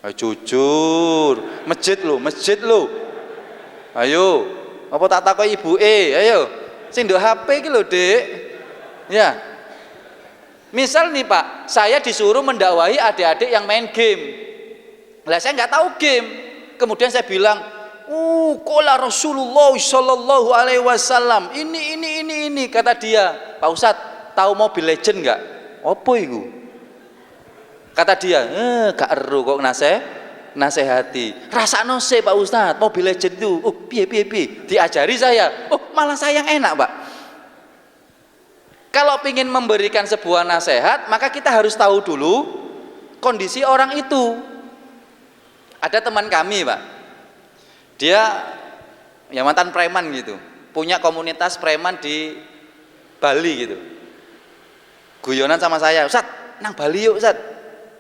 Ayo jujur, masjid lu. Ayo, apa tak takoki ibuke? Ayo. Sing nduk HP iki lho, Dek. Ya. Misal nih Pak, saya disuruh mendakwahi adik-adik yang main game. Lah saya nggak tahu game. Kemudian saya bilang, qala Rasulullah sallallahu alaihi wasallam. Ini kata dia. Pak Ustadz, tahu Mobile Legend nggak? Apa itu? Kata dia, gak eru kok nasehati. Rasakno sih Pak Ustadz, Mobile Legend itu. Piye. Diajari saya. Malah saya yang enak Pak. Kalau ingin memberikan sebuah nasihat, maka kita harus tahu dulu kondisi orang itu. Ada teman kami Pak, dia ya mantan preman gitu, punya komunitas preman di Bali gitu. Guyonan sama saya, Ustadz, nang Bali yuk Ustadz,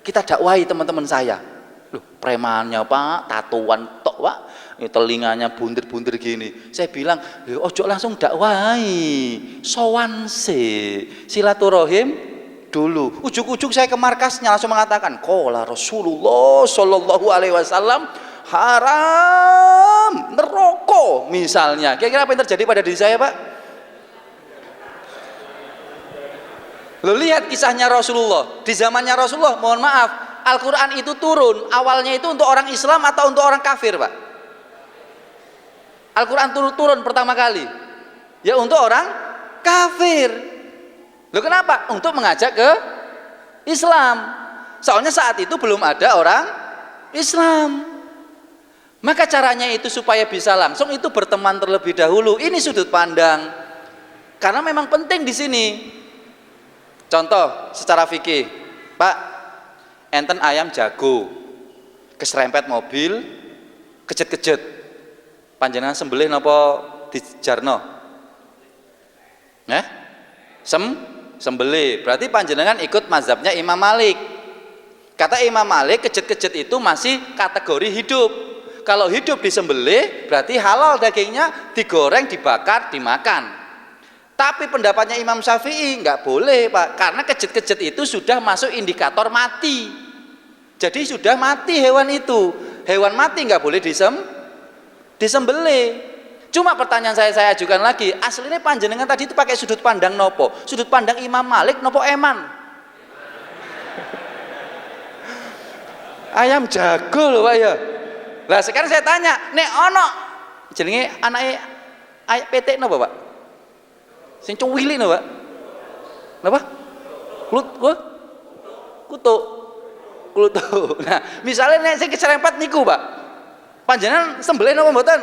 kita dakwahi teman-teman saya. Loh, premannya Pak, tatuan tok Pak, telinganya buntir-buntir gini. Saya bilang, ojo langsung dakwahi, sowan silaturahim dulu. Ujuk-ujuk saya ke markasnya langsung mengatakan, qala Rasulullah sallallahu alaihi wasallam haram neraka misalnya. Kira-kira apa yang terjadi pada diri saya Pak? Lo lihat kisahnya Rasulullah. Di zamannya Rasulullah, mohon maaf, Al-Quran itu turun, awalnya itu untuk orang Islam atau untuk orang kafir Pak? Al-Quran turun pertama kali ya untuk orang kafir. Lo kenapa? Untuk mengajak ke Islam. Soalnya saat itu belum ada orang Islam. Maka caranya itu supaya bisa langsung itu berteman terlebih dahulu. Ini sudut pandang. Karena memang penting di sini. Contoh secara fikih, Pak, enten ayam jago, keserempet mobil, kejet-kejet, panjenengan sembelih napa dijarno? Sembelih. Berarti panjenengan ikut mazhabnya Imam Malik. Kata Imam Malik, kejet-kejet itu masih kategori hidup. Kalau hidup disembelih, berarti halal dagingnya, digoreng, dibakar, dimakan. Tapi pendapatnya Imam Syafi'i nggak boleh Pak, karena kejet-kejet itu sudah masuk indikator mati. Jadi sudah mati hewan itu. Hewan mati nggak boleh disembelih. Cuma pertanyaan saya ajukan lagi, aslinya panjenengan tadi itu pakai sudut pandang nopo? Sudut pandang Imam Malik nopo eman? Ayam jago loh Pak ya. Lah sekarang saya tanya, nek ono jenenge anake ayam PT nopo Pak? Sing cuwili no Pak. Napa? kutuk. Kluthuk. Nah, misalnya nek sing keserempet niku, Pak. Panjenengan sembelih napa mboten?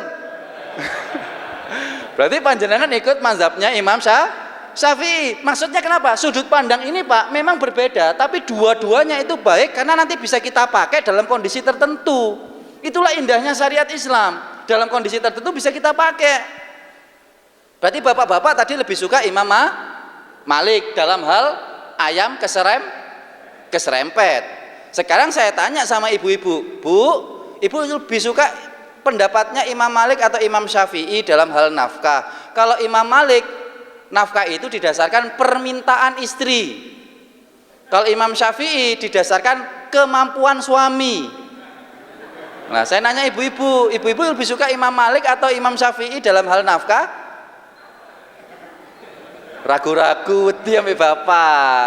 Berarti panjenengan ikut mazhabnya Imam Syafi'i. Maksudnya kenapa? Sudut pandang ini, Pak, memang berbeda, tapi dua-duanya itu baik karena nanti bisa kita pakai dalam kondisi tertentu. Itulah indahnya syariat Islam. Dalam kondisi tertentu bisa kita pakai. Berarti bapak-bapak tadi lebih suka Imam Malik dalam hal ayam keserempet. Sekarang saya tanya sama ibu-ibu, Bu, ibu lebih suka pendapatnya Imam Malik atau Imam Syafi'i dalam hal nafkah? Kalau Imam Malik, nafkah itu didasarkan permintaan istri. Kalau Imam Syafi'i didasarkan kemampuan suami. Nah, saya nanya ibu-ibu, ibu-ibu lebih suka Imam Malik atau Imam Syafi'i dalam hal nafkah? Ragu-ragu, diam bapak.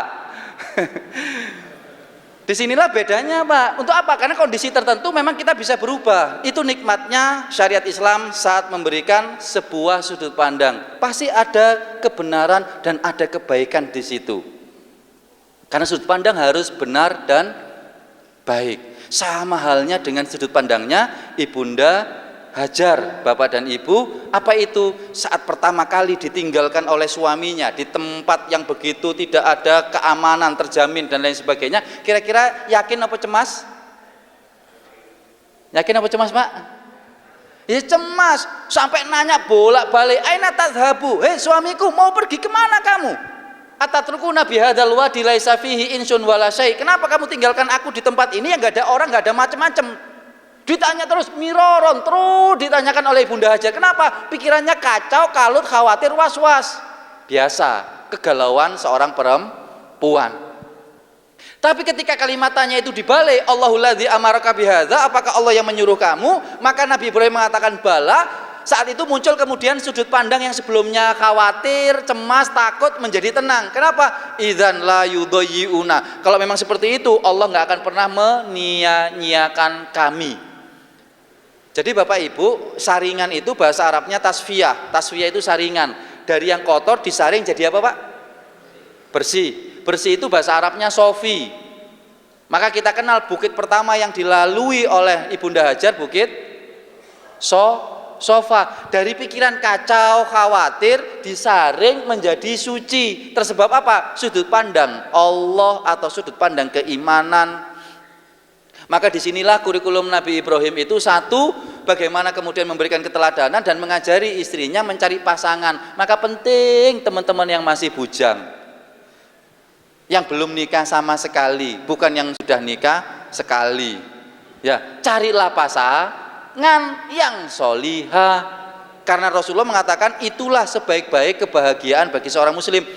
Disinilah bedanya, Pak. Untuk apa? Karena kondisi tertentu memang kita bisa berubah. Itu nikmatnya syariat Islam saat memberikan sebuah sudut pandang. Pasti ada kebenaran dan ada kebaikan di situ. Karena sudut pandang harus benar dan baik. Sama halnya dengan sudut pandangnya Ibunda Hajar, bapak dan ibu. Apa itu? Saat pertama kali ditinggalkan oleh suaminya di tempat yang begitu tidak ada keamanan terjamin dan lain sebagainya, kira-kira yakin apa cemas? Yakin apa cemas, Pak? Ya cemas, sampai nanya bolak-balik, aina tadhabu, hei suamiku, mau pergi kemana kamu? Atatrukuna bihadzal wadi laisa fihi insun wala syai. Kenapa kamu tinggalkan aku di tempat ini yang enggak ada orang, enggak ada macam-macam? Ditanya terus, miroron, terus ditanyakan oleh Ibunda Hajar. Kenapa? Pikirannya kacau, kalut, khawatir, was-was. Biasa, kegalauan seorang perempuan. Tapi ketika kalimatannya itu dibalik, Allahul ladzi amaraka bihadza, apakah Allah yang menyuruh kamu? Maka Nabi Ibrahim mengatakan bala. Saat itu muncul kemudian sudut pandang yang sebelumnya khawatir, cemas, takut menjadi tenang. Kenapa? Idzan la yudayyi'una. Kalau memang seperti itu, Allah nggak akan pernah menyia-nyiakan kami. Jadi Bapak Ibu, saringan itu bahasa Arabnya tasfiyah. Tasfiyah itu saringan. Dari yang kotor disaring jadi apa, Pak? Bersih. Bersih itu bahasa Arabnya sofi. Maka kita kenal bukit pertama yang dilalui oleh Ibunda Hajar, bukit Sofa. Dari pikiran kacau, khawatir, disaring menjadi suci. Tersebab apa? Sudut pandang Allah atau sudut pandang keimanan. Maka disinilah kurikulum Nabi Ibrahim itu satu, bagaimana kemudian memberikan keteladanan dan mengajari istrinya mencari pasangan. Maka penting teman-teman yang masih bujang, yang belum nikah sama sekali, bukan yang sudah nikah sekali, ya carilah pasangan yang solihah. Karena Rasulullah mengatakan itulah sebaik-baik kebahagiaan bagi seorang muslim.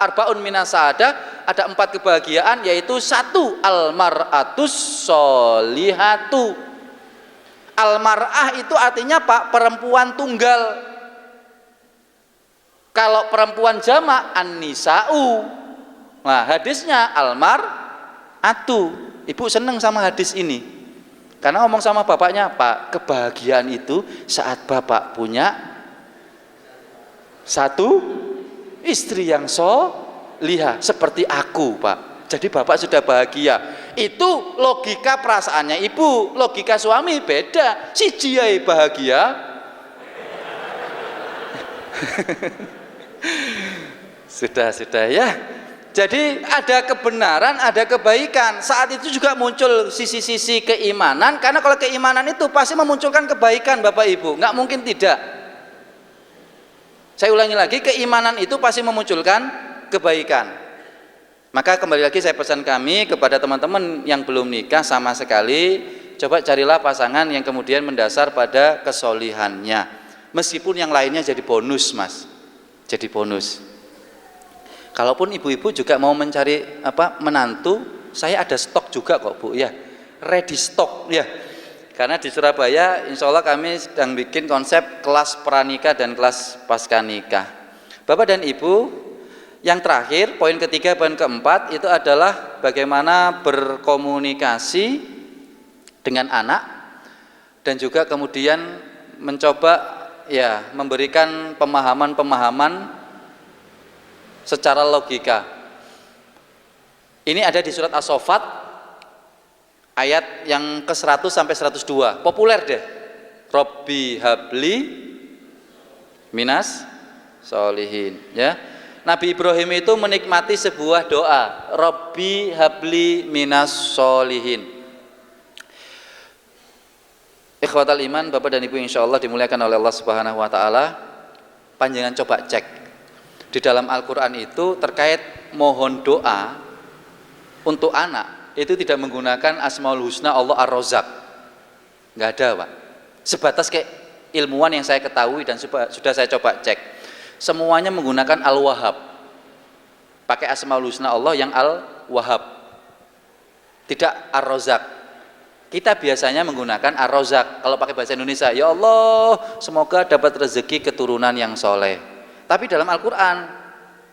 Arbaun minas sa'adah, ada 4 kebahagiaan, yaitu 1, almar'atus solihatu. Almar'ah itu artinya, Pak, perempuan tunggal. Kalau perempuan jamak, an-nisa'u. Nah, hadisnya almar'atu. Ibu seneng sama hadis ini. Karena ngomong sama bapaknya, Pak, kebahagiaan itu saat bapak punya 1 istri yang solihah seperti aku, Pak. Jadi bapak sudah bahagia. Itu logika perasaannya ibu. Logika suami beda. Si jiai bahagia. Sudah ya. Jadi ada kebenaran, ada kebaikan. Saat itu juga muncul sisi-sisi keimanan. Karena kalau keimanan itu pasti memunculkan kebaikan, Bapak Ibu. Nggak mungkin tidak. Saya ulangi lagi, keimanan itu pasti memunculkan kebaikan. Maka kembali lagi saya pesan kami kepada teman-teman yang belum nikah sama sekali, coba carilah pasangan yang kemudian mendasar pada kesolihannya. Meskipun yang lainnya jadi bonus, Mas. Jadi bonus. Kalaupun ibu-ibu juga mau mencari menantu, saya ada stok juga kok, Bu, ya. Ready stock, ya. Karena di Surabaya insya Allah kami sedang bikin konsep kelas pranikah dan kelas pasca nikah. Bapak dan Ibu, yang terakhir, poin ketiga, poin keempat itu adalah bagaimana berkomunikasi dengan anak dan juga kemudian mencoba ya memberikan pemahaman-pemahaman secara logika. Ini ada di surat As-Saffat ayat yang ke-100 sampai 102. Populer deh. Robbi habli minas solihin, ya. Nabi Ibrahim itu menikmati sebuah doa, Robbi habli minas solihin. Ikhwatal iman, Bapak dan Ibu insyaallah dimuliakan oleh Allah Subhanahu wa taala. Panjenengan coba cek di dalam Al-Qur'an itu terkait mohon doa untuk anak itu tidak menggunakan Asmaul Husna Allah Ar-Razzaq. Enggak ada, Pak. Sebatas kayak ilmuwan yang saya ketahui dan sudah saya coba cek. Semuanya menggunakan Al-Wahhab. Pakai Asmaul Husna Allah yang Al-Wahhab. Tidak Ar-Razzaq. Kita biasanya menggunakan Ar-Razzaq. Kalau pakai bahasa Indonesia, ya Allah, semoga dapat rezeki keturunan yang soleh. Tapi dalam Al-Qur'an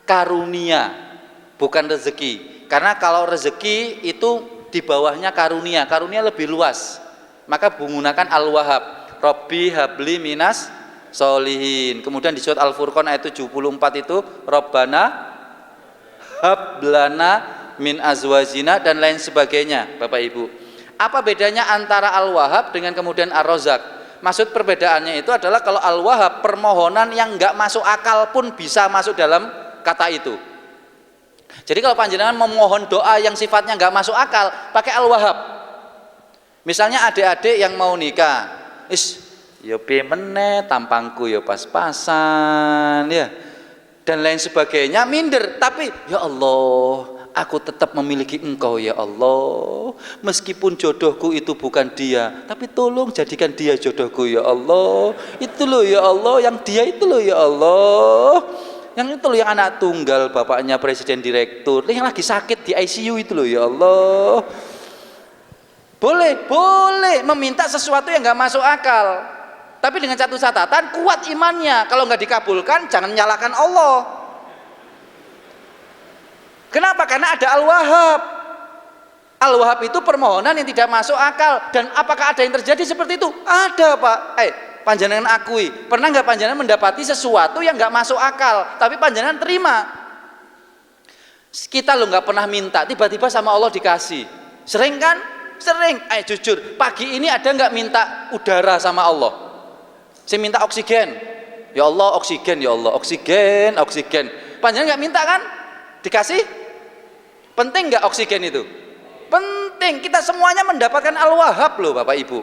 karunia, bukan rezeki. Karena kalau rezeki itu di bawahnya karunia. Karunia lebih luas. Maka menggunakan Al-Wahhab. Robbi habli minas solihin. Kemudian di surat Al-Furqan ayat 74 itu Rabbana hablana min azwajina dan lain sebagainya. Bapak Ibu, apa bedanya antara Al-Wahhab dengan kemudian Ar-Razzaq? Maksud perbedaannya itu adalah kalau Al-Wahhab permohonan yang enggak masuk akal pun bisa masuk dalam kata itu. Jadi kalau panjenengan memohon doa yang sifatnya enggak masuk akal, pakai Al-Wahhab. Misalnya adik-adik yang mau nikah, ya piye meneh tampangku ya pas-pasan ya dan lain sebagainya, minder, tapi ya Allah, aku tetap memiliki engkau ya Allah, meskipun jodohku itu bukan dia, tapi tolong jadikan dia jodohku ya Allah, itu loh ya Allah, yang dia itu loh ya Allah, yang itu loh yang anak tunggal, bapaknya presiden direktur, yang lagi sakit di ICU itu loh ya Allah. Boleh meminta sesuatu yang nggak masuk akal, tapi dengan satu catatan, kuat imannya. Kalau nggak dikabulkan, jangan nyalakan Allah. Kenapa? Karena ada Al-Wahhab. Al-Wahhab itu permohonan yang tidak masuk akal. Dan apakah ada yang terjadi seperti itu? Ada, Pak. Panjenengan akui, pernah nggak panjenengan mendapati sesuatu yang nggak masuk akal, tapi panjenengan terima? Kita lo nggak pernah minta, tiba-tiba sama Allah dikasih. Sering kan? Sering. Jujur, pagi ini ada nggak minta udara sama Allah? Saya minta oksigen. Ya Allah, oksigen, ya Allah, oksigen, oksigen. Panjenengan nggak minta kan? Dikasih? Penting nggak oksigen itu? Penting. Kita semuanya mendapatkan Al-Wahhab loh, Bapak Ibu.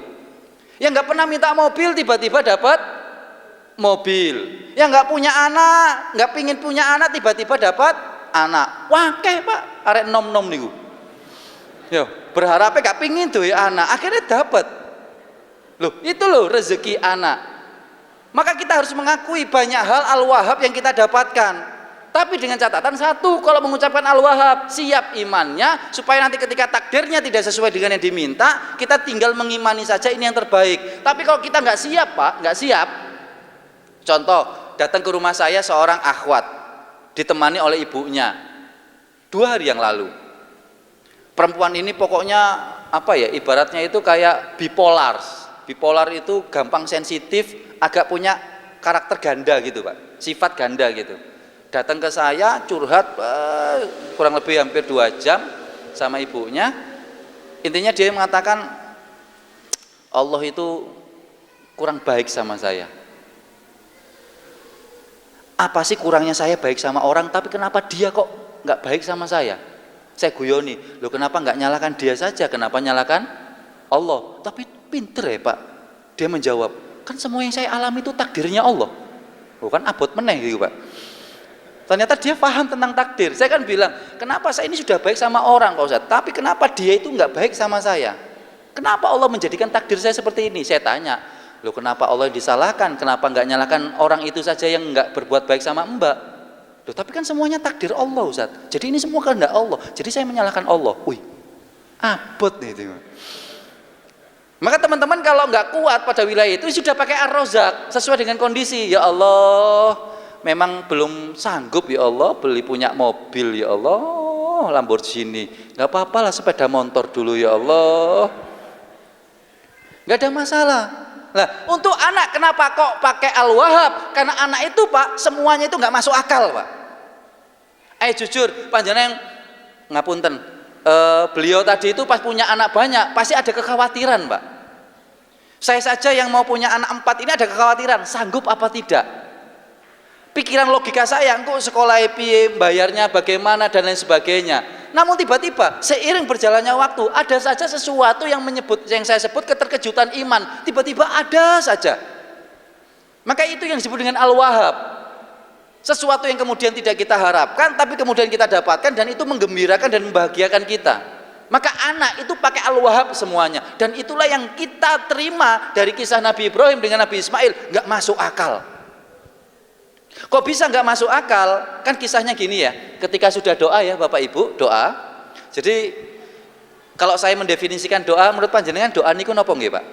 Yang nggak pernah minta mobil tiba-tiba dapat mobil. Yang nggak punya anak, nggak pingin punya anak tiba-tiba dapat anak. Wah, Pak, arek nom-nom niku. Yo, berharapnya gak pingin tuh ya anak, akhirnya dapat. Loh, itu loh rezeki anak. Maka kita harus mengakui banyak hal Al-Wahhab yang kita dapatkan. Tapi dengan catatan satu, kalau mengucapkan Al-Wahhab, siap imannya supaya nanti ketika takdirnya tidak sesuai dengan yang diminta, kita tinggal mengimani saja ini yang terbaik. Tapi kalau kita nggak siap, Pak, nggak siap. Contoh, datang ke rumah saya seorang akhwat ditemani oleh ibunya 2 hari yang lalu. Perempuan ini pokoknya apa ya, ibaratnya itu kayak bipolar. Bipolar itu gampang sensitif, agak punya karakter ganda gitu, Pak, sifat ganda gitu. Datang ke saya curhat kurang lebih hampir 2 jam sama ibunya. Intinya dia mengatakan Allah itu kurang baik sama saya. Apa sih kurangnya saya baik sama orang, tapi kenapa dia kok nggak baik sama saya? Saya guyoni, loh kenapa nggak nyalakan dia saja, kenapa nyalakan Allah? Tapi pinter ya Pak, dia menjawab, kan semua yang saya alami itu takdirnya Allah. Bukan abot meneh gitu Pak. Ternyata dia paham tentang takdir. Saya kan bilang, kenapa saya ini sudah baik sama orang Pak Ustadz, tapi kenapa dia itu nggak baik sama saya? Kenapa Allah menjadikan takdir saya seperti ini? Saya tanya, loh kenapa Allah disalahkan? Kenapa nggak nyalakan orang itu saja yang nggak berbuat baik sama Mbak? Loh, tapi kan semuanya takdir Allah Ustaz. Jadi ini semua kehendak Allah. Jadi saya menyalahkan Allah. Wih, abot nih itu. Maka teman-teman kalau nggak kuat pada wilayah itu sudah pakai Ar-Razzaq sesuai dengan kondisi. Ya Allah, memang belum sanggup ya Allah beli punya mobil ya Allah, Lamborghini. Nggak apa-apa lah sepeda motor dulu ya Allah. Nggak ada masalah. Nah, untuk anak kenapa kok pakai Al-Wahhab? Karena anak itu Pak, semuanya itu nggak masuk akal Pak. Jujur, panjenengan ngapunten, beliau tadi itu pas punya anak banyak pasti ada kekhawatiran, Pak. Saya saja yang mau punya anak 4 ini ada kekhawatiran, sanggup apa tidak. Pikiran logika saya, engkau sekolah piye, bayarnya bagaimana dan lain sebagainya. Namun tiba-tiba seiring berjalannya waktu ada saja sesuatu yang saya sebut keterkejutan iman, tiba-tiba ada saja. Maka itu yang disebut dengan Al-Wahhab. Sesuatu yang kemudian tidak kita harapkan tapi kemudian kita dapatkan, dan itu menggembirakan dan membahagiakan kita. Maka anak itu pakai Al-Wahhab semuanya, dan itulah yang kita terima dari kisah Nabi Ibrahim dengan Nabi Ismail. Nggak masuk akal. Kok bisa nggak masuk akal? Kan kisahnya gini ya, ketika sudah doa ya Bapak Ibu, doa. Jadi kalau saya mendefinisikan doa menurut panjenengan, doa niku napa nggih, Pak?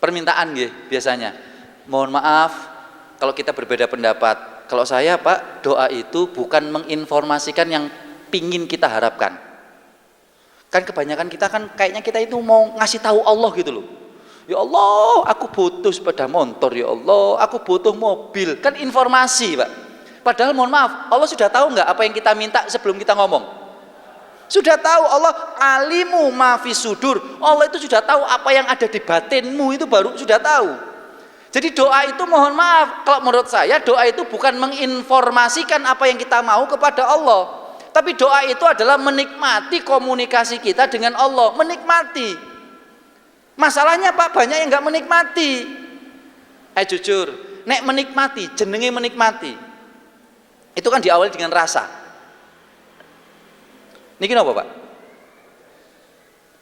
Permintaan nggih biasanya. Mohon maaf kalau kita berbeda pendapat. Kalau saya, Pak, doa itu bukan menginformasikan yang pingin kita harapkan. Kan kebanyakan kita kan kayaknya kita itu mau ngasih tahu Allah gitu loh. Ya Allah, aku butuh sepeda motor, ya Allah, aku butuh mobil. Kan informasi, Pak. Padahal mohon maaf, Allah sudah tahu nggak apa yang kita minta sebelum kita ngomong? Sudah tahu. Allah alimu ma fi sudur. Allah itu sudah tahu apa yang ada di batinmu, itu baru sudah tahu. Jadi doa itu mohon maaf, kalau menurut saya doa itu bukan menginformasikan apa yang kita mau kepada Allah. Tapi doa itu adalah menikmati komunikasi kita dengan Allah, menikmati. Masalahnya Pak, banyak yang nggak menikmati. Jujur, nek menikmati, jenenge menikmati. Itu kan diawali dengan rasa. Niki napa, Pak?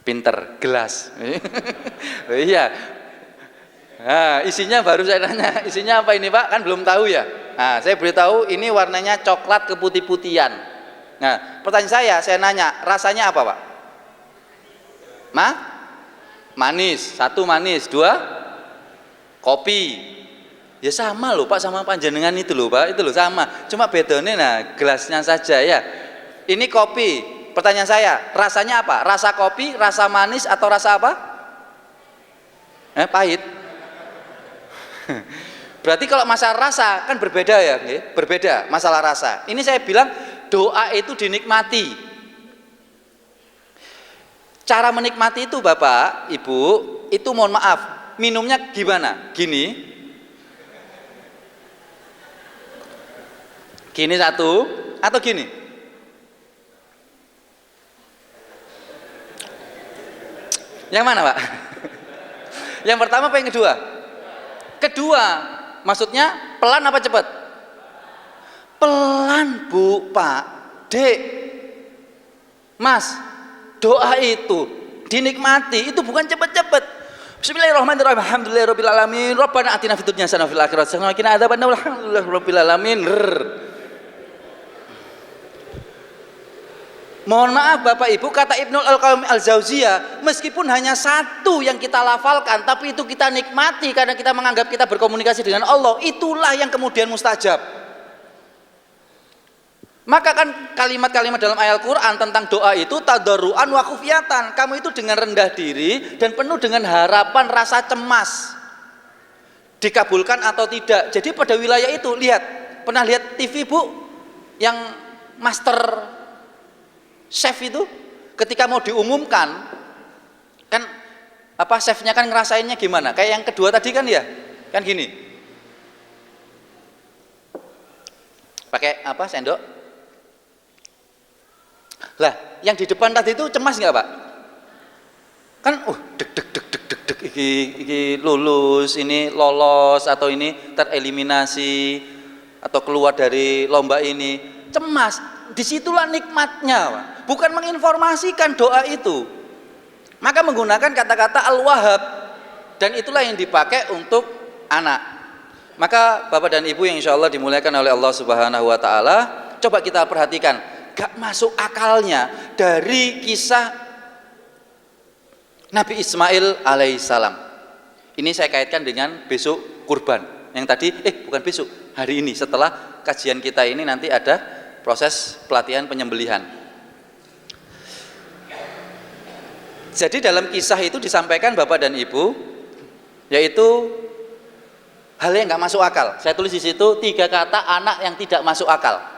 Pinter, gelas. Iya. Nah, isinya baru saya tanya, isinya apa ini, Pak? Kan belum tahu ya. Nah, saya beritahu ini warnanya coklat keputih-putihan. Nah, pertanyaan saya nanya, rasanya apa, Pak? Manis, 1 manis, 2 kopi. Ya sama loh Pak, sama panjenengan itu loh Pak, itu loh sama. Cuma bedanya nah gelasnya saja ya. Ini kopi. Pertanyaan saya, rasanya apa? Rasa kopi, rasa manis atau rasa apa? Pahit. Berarti kalau masalah rasa kan berbeda ya, berbeda masalah rasa. Ini saya bilang doa itu dinikmati. Cara menikmati itu Bapak, Ibu, itu mohon maaf, minumnya gimana? Gini 1 atau gini? Yang mana, Pak? Yang pertama apa yang kedua? Kedua, maksudnya pelan apa cepat? Pelan, Bu, Pak, Dek, Mas. Doa itu dinikmati, itu bukan cepat-cepat. Bismillahirrahmanirrahim. Alhamdulillahirabbil alamin. Rabbana atina fid dunya hasanah wa fil akhirati hasanah wa qina adzabannar. Alhamdulillahirabbil alamin. Mohon maaf Bapak Ibu, kata Ibnu Al-Qayyim Al-Jauziyah, meskipun hanya 1 yang kita lafalkan, tapi itu kita nikmati karena kita menganggap kita berkomunikasi dengan Allah, itulah yang kemudian mustajab. Maka kan kalimat-kalimat dalam ayat Al-Quran tentang doa itu tadarruan wa khufyatan. Kamu itu dengan rendah diri dan penuh dengan harapan, rasa cemas dikabulkan atau tidak. Jadi pada wilayah itu, lihat, pernah lihat TV Bu yang master chef itu ketika mau diumumkan kan apa, chefnya kan ngerasainnya gimana? Kayak yang kedua tadi kan ya, kan gini, pakai apa, sendok. Lah, yang di depan tadi itu cemas nggak Pak? Kan, deg deg deg deg deg deg, iki lulus, ini lolos atau ini tereliminasi atau keluar dari lomba ini, cemas. Disitulah nikmatnya, Pak. Bukan menginformasikan doa itu. Maka menggunakan kata-kata Al-Wahhab, dan itulah yang dipakai untuk anak. Maka Bapak dan Ibu yang insya Allah dimuliakan oleh Allah Subhanahu Wa Taala, coba kita perhatikan. Gak masuk akalnya dari kisah Nabi Ismail alaihissalam. Ini saya kaitkan dengan besok kurban. Yang tadi, bukan besok, hari ini setelah kajian kita ini nanti ada proses pelatihan penyembelihan. Jadi dalam kisah itu disampaikan Bapak dan Ibu, yaitu hal yang gak masuk akal. Saya tulis di situ 3 kata anak yang tidak masuk akal.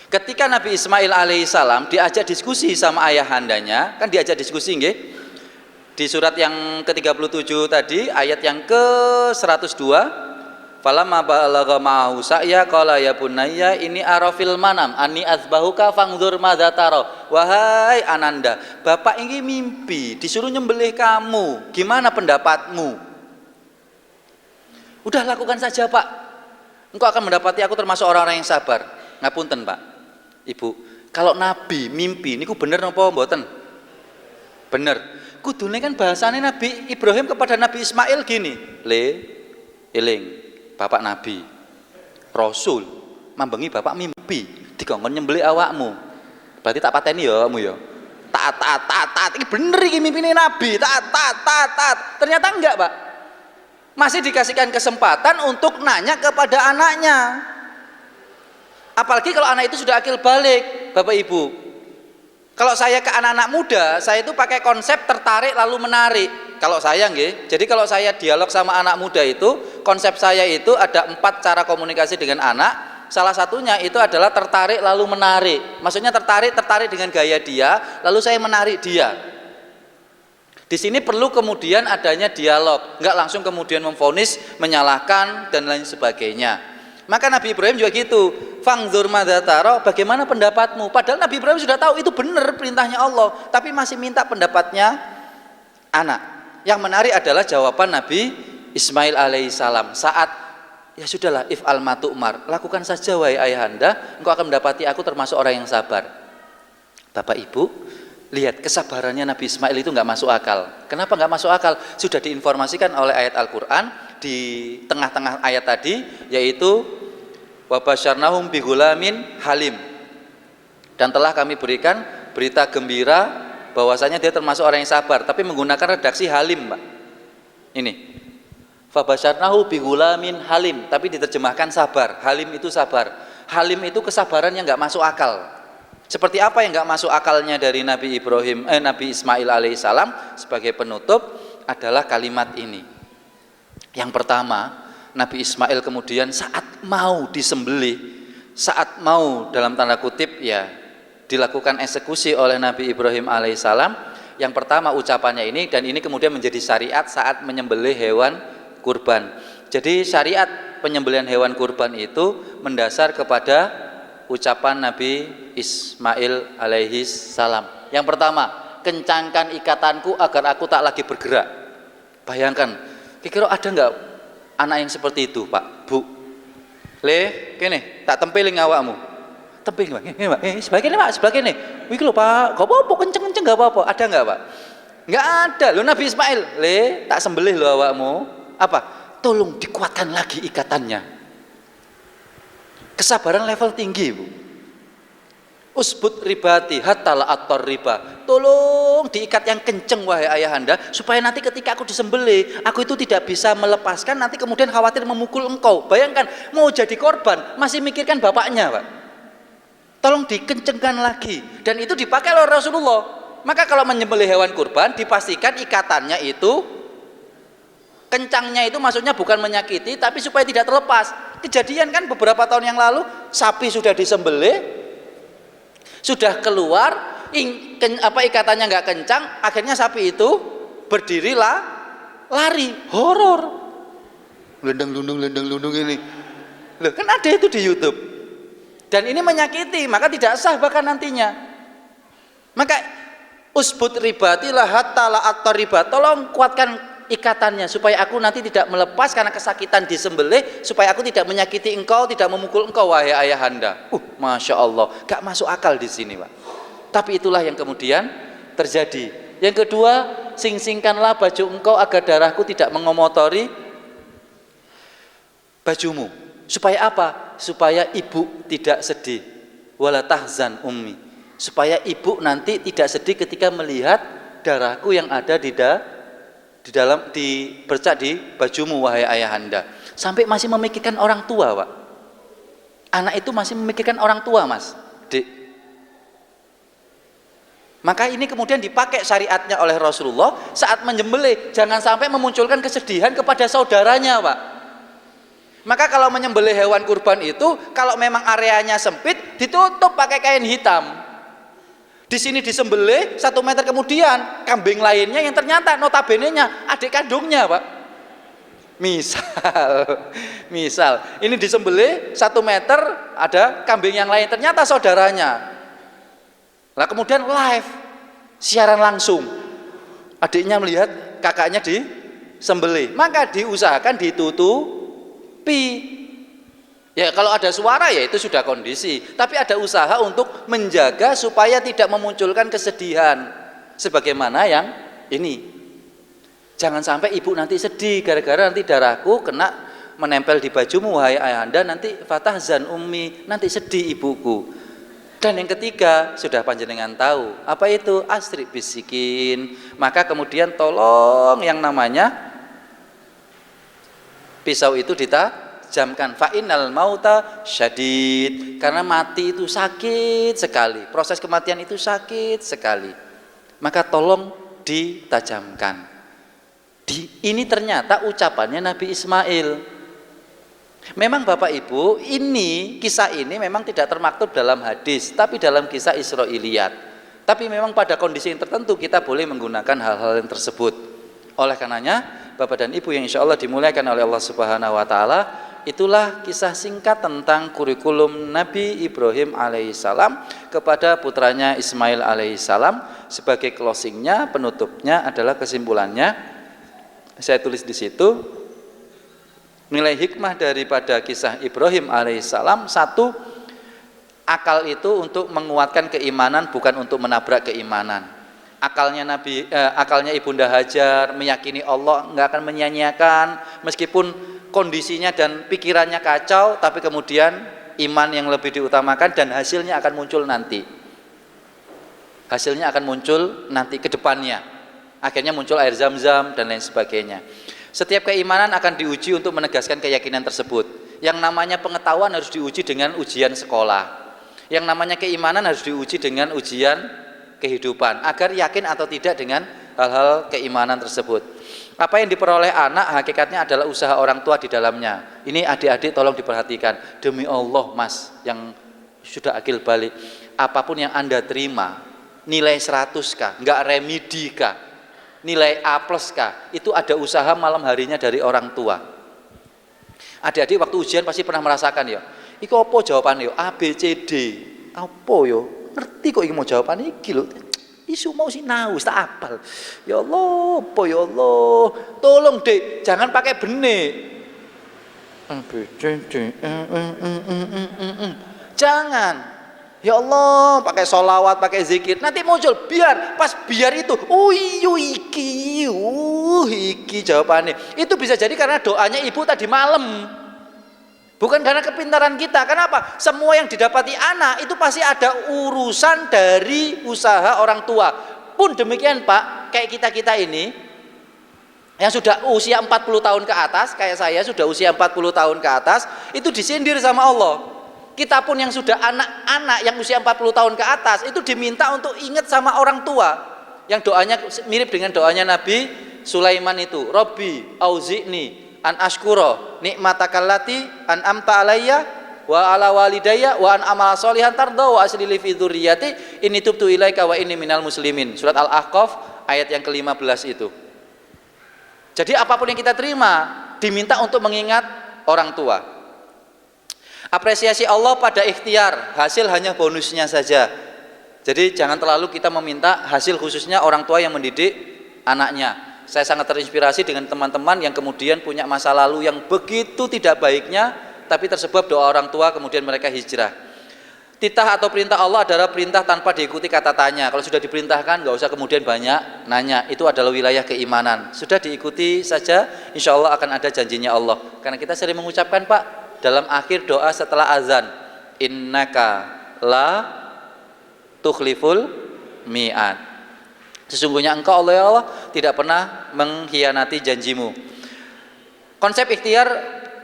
Ketika Nabi Ismail alaihissalam diajak diskusi sama ayahandanya, kan diajak diskusi nggih? Di surat yang ke-37 tadi, ayat yang ke-102, falamma balagha ma'ahu sa'ya qala ya bunayya ini arafil manam anni azbahuka fangzur madza tara. Wahai Ananda, bapak ini mimpi disuruh nyembelih kamu, gimana pendapatmu? Udah lakukan saja Pak, engkau akan mendapati aku termasuk orang-orang yang sabar. Ngapunten Pak, Ibu, kalau Nabi mimpi niku bener napa mboten? Bener. Kudune kan bahasane Nabi Ibrahim kepada Nabi Ismail gini, le eling bapak Nabi Rasul mambengi bapak mimpi dikongkon nyembelih awakmu, berarti tak pateni ya kamu ya, taat ini bener iki mimpine Nabi, taat. Ternyata enggak Pak, masih dikasihkan kesempatan untuk nanya kepada anaknya, apalagi kalau anak itu sudah akil balik. Bapak Ibu, kalau saya ke anak-anak muda, saya itu pakai konsep tertarik lalu menarik. Kalau saya nggih, jadi kalau saya dialog sama anak muda itu, konsep saya itu ada 4 cara komunikasi dengan anak. Salah satunya itu adalah tertarik lalu menarik. Maksudnya tertarik dengan gaya dia, lalu saya menarik dia. Di sini perlu kemudian adanya dialog, nggak langsung kemudian memvonis, menyalahkan dan lain sebagainya. Maka Nabi Ibrahim juga gitu, fangzur madza tara, bagaimana pendapatmu? Padahal Nabi Ibrahim sudah tahu itu benar perintahnya Allah, tapi masih minta pendapatnya anak. Yang menarik adalah jawaban Nabi Ismail alaihissalam saat, ya sudahlah, if'al ma tu'mar, lakukan saja wahai ayahanda, engkau akan mendapati aku termasuk orang yang sabar. Bapak Ibu, lihat kesabarannya Nabi Ismail itu nggak masuk akal. Kenapa nggak masuk akal? Sudah diinformasikan oleh ayat Al-Quran di tengah-tengah ayat tadi, yaitu wabasyarnahum bigulamin halim, dan telah kami berikan berita gembira bahwasanya dia termasuk orang yang sabar, tapi menggunakan redaksi halim Pak. Ini fabasyarnahu bigulamin halim, tapi diterjemahkan sabar. Halim itu sabar. Halim itu kesabaran yang nggak masuk akal. Seperti apa yang nggak masuk akalnya dari Nabi Ismail alaihissalam? Sebagai penutup adalah kalimat ini. Yang pertama, Nabi Ismail kemudian saat mau disembelih, saat mau dalam tanda kutip ya dilakukan eksekusi oleh Nabi Ibrahim alaihissalam, yang pertama ucapannya ini, dan ini kemudian menjadi syariat saat menyembelih hewan kurban. Jadi syariat penyembelihan hewan kurban itu mendasar kepada ucapan Nabi Ismail alaihi salam. Yang pertama, kencangkan ikatanku agar aku tak lagi bergerak. Bayangkan, kira-kira ada nggak anak yang seperti itu Pak, Bu? Le, kene, tak tempeling awakmu. Tempeling Pak, ini Pak, sebelah kene Pak, sebelah kene. Wih lho Pak, gak apa-apa, kenceng-kenceng gak apa-apa. Ada nggak Pak? Nggak ada. Lo Nabi Ismail, le, tak sembelih lo awakmu. Apa? Tolong dikuatkan lagi ikatannya. Kesabaran level tinggi Bu. Usbut ribati hatta la ator riba, tolong diikat yang kenceng wahai ayahanda, supaya nanti ketika aku disembelih, aku itu tidak bisa melepaskan, nanti kemudian khawatir memukul engkau. Bayangkan, mau jadi korban masih mikirkan bapaknya Pak. Tolong dikencengkan lagi. Dan itu dipakai oleh Rasulullah. Maka kalau menyembelih hewan kurban, dipastikan ikatannya itu, kencangnya itu maksudnya bukan menyakiti, tapi supaya tidak terlepas. Kejadian kan beberapa tahun yang lalu, sapi sudah disembelih, sudah keluar, ikatannya nggak kencang, akhirnya sapi itu berdiri lari, horor, lendang-lundung ini. Loh, kan ada itu di YouTube. Dan ini menyakiti, maka tidak sah bahkan nantinya. Maka usbut ribati la hatta la atar riba, tolong kuatkan ikatannya supaya aku nanti tidak melepas karena kesakitan disembelih, supaya aku tidak menyakiti engkau, tidak memukul engkau wahai ayahanda. Masya Allah, gak masuk akal di sini Pak. Tapi itulah yang kemudian terjadi. Yang kedua, sing-singkanlah baju engkau agar darahku tidak mengomotori bajumu. Supaya apa? Supaya ibu tidak sedih. Wala tahzan ummi, supaya ibu nanti tidak sedih ketika melihat darahku yang ada bercak di bajumu wahai ayahanda. Sampai masih memikirkan orang tua Pak. Anak itu masih memikirkan orang tua Mas, Dek. Maka ini kemudian dipakai syariatnya oleh Rasulullah saat menyembelih, jangan sampai memunculkan kesedihan kepada saudaranya Pak. Maka kalau menyembelih hewan kurban itu, kalau memang areanya sempit, ditutup pakai kain hitam. Di sini disembelih, 1 meter kemudian kambing lainnya yang ternyata notabene-nya adik kandungnya, Pak. Misal ini disembelih 1 meter, ada kambing yang lain ternyata saudaranya. Lah kemudian live, siaran langsung, adiknya melihat kakaknya disembelih, maka diusahakan ditutupi. Ya kalau ada suara ya itu sudah kondisi, tapi ada usaha untuk menjaga supaya tidak memunculkan kesedihan sebagaimana yang ini. Jangan sampai ibu nanti sedih gara-gara nanti darahku kena menempel di bajumu wahai ayahanda, nanti fatahzan ummi, nanti sedih ibuku. Dan yang ketiga, sudah panjenengan tahu apa itu asri bisikin, maka kemudian tolong yang namanya pisau itu ditajamkan. Fa innal mauta syadid, karena mati itu sakit sekali, proses kematian itu sakit sekali, maka tolong ditajamkan. Ini ternyata ucapannya Nabi Ismail. Memang Bapak Ibu, ini kisah ini memang tidak termaktub dalam hadis, tapi dalam kisah Israiliyat. Tapi memang pada kondisi yang tertentu kita boleh menggunakan hal-hal yang tersebut. Oleh karenanya, Bapak dan Ibu yang insya Allah dimuliakan oleh Allah Subhanahu Wa Taala, itulah kisah singkat tentang kurikulum Nabi Ibrahim alaihissalam kepada putranya Ismail alaihissalam. Sebagai closingnya, penutupnya adalah kesimpulannya. Saya tulis di situ, nilai hikmah daripada kisah Ibrahim alaihissalam, satu, akal itu untuk menguatkan keimanan, bukan untuk menabrak keimanan. Akalnya Ibunda Hajar meyakini Allah nggak akan menyia-nyiakan meskipun kondisinya dan pikirannya kacau, tapi kemudian iman yang lebih diutamakan dan hasilnya akan muncul nanti. Hasilnya akan muncul nanti ke depannya. Akhirnya muncul air zam-zam dan lain sebagainya. Setiap keimanan akan diuji untuk menegaskan keyakinan tersebut. Yang namanya pengetahuan harus diuji dengan ujian sekolah. Yang namanya keimanan harus diuji dengan ujian kehidupan, agar yakin atau tidak dengan hal-hal keimanan tersebut. Apa yang diperoleh anak hakikatnya adalah usaha orang tua di dalamnya. Ini adik-adik tolong diperhatikan. Demi Allah Mas yang sudah akil balik, apapun yang Anda terima, nilai 100 enggak remedi nilai A+, itu ada usaha malam harinya dari orang tua. Adik-adik waktu ujian pasti pernah merasakan ya. Iku apa jawabannya? A, B, C, D. Apa yo? Ngerti kok iki mau jawaban iki lho. Isu mau sinau, tak apal. Ya Allah, apa ya Allah. Tolong Dek, jangan pakai benik. A, B, C, D, jangan. Ya Allah, pakai sholawat, pakai zikir, nanti muncul biar, pas biar itu, iki jawabannya. Itu bisa jadi karena doanya ibu tadi malam, bukan karena kepintaran kita. Kenapa? Semua yang didapati anak itu pasti ada urusan dari usaha orang tua. Pun demikian Pak, kayak kita ini yang sudah usia 40 tahun ke atas, kayak saya sudah usia 40 tahun ke atas, itu disindir sama Allah. Kita pun yang sudah anak-anak yang usia 40 tahun ke atas itu diminta untuk ingat sama orang tua yang doanya mirip dengan doanya Nabi Sulaiman itu, Robbi auzi'ni an ashkura nikmatakallati an amta alayya wa ala walidayya wa an amal sholihan tarda wa aslili fi dzurriyyati inni tubtu ilaika wa inni minal muslimin. Surat Al-Ahqaf ayat yang ke-15 itu. Jadi apapun yang kita terima diminta untuk mengingat orang tua. Apresiasi Allah pada ikhtiar, hasil hanya bonusnya saja. Jadi jangan terlalu kita meminta hasil khususnya orang tua yang mendidik anaknya. Saya sangat terinspirasi dengan teman-teman yang kemudian punya masa lalu yang begitu tidak baiknya, tapi tersebab doa orang tua kemudian mereka hijrah. Titah atau perintah Allah adalah perintah tanpa diikuti kata tanya. Kalau sudah diperintahkan nggak usah kemudian banyak nanya. Itu adalah wilayah keimanan. Sudah diikuti saja, insya Allah akan ada janjinya Allah. Karena kita sering mengucapkan Pak, dalam akhir doa setelah azan, innaka la tukhliful mi'ad. Sesungguhnya engkau Allah tidak pernah mengkhianati janjimu. Konsep ikhtiar,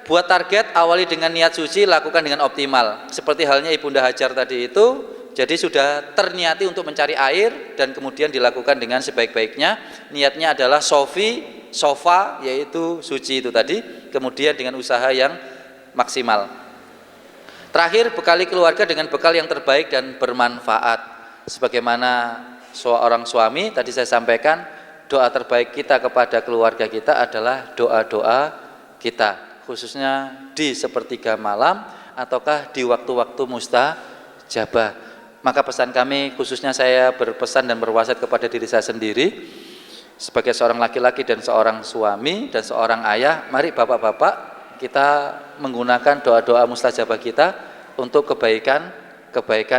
buat target, awali dengan niat suci, lakukan dengan optimal. Seperti halnya Ibunda Hajar tadi itu, jadi sudah terniati untuk mencari air dan kemudian dilakukan dengan sebaik-baiknya. Niatnya adalah sofa, yaitu suci itu tadi, kemudian dengan usaha yang maksimal. Terakhir, bekali keluarga dengan bekal yang terbaik dan bermanfaat. Sebagaimana seorang suami tadi saya sampaikan, doa terbaik kita kepada keluarga kita adalah doa-doa kita, khususnya di sepertiga malam ataukah di waktu-waktu mustajabah. Maka pesan kami, khususnya saya berpesan dan berwasiat kepada diri saya sendiri sebagai seorang laki-laki dan seorang suami dan seorang ayah, mari bapak-bapak kita menggunakan doa-doa mustajabah kita untuk kebaikan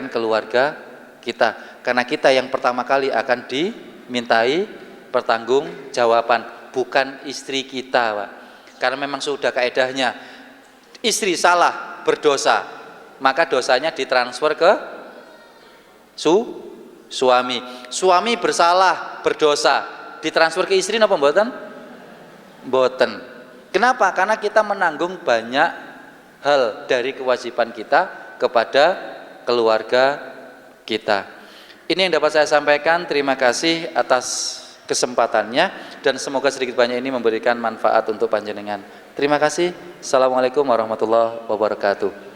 keluarga kita, karena kita yang pertama kali akan dimintai pertanggungjawaban, bukan istri kita, Pak. Karena memang sudah kaedahnya istri salah berdosa, maka dosanya ditransfer ke suami. Suami bersalah berdosa, ditransfer ke istri napa mboten? Mboten. Kenapa? Karena kita menanggung banyak hal dari kewajiban kita kepada keluarga kita. Ini yang dapat saya sampaikan. Terima kasih atas kesempatannya dan semoga sedikit banyak ini memberikan manfaat untuk panjenengan. Terima kasih. Assalamualaikum warahmatullahi wabarakatuh.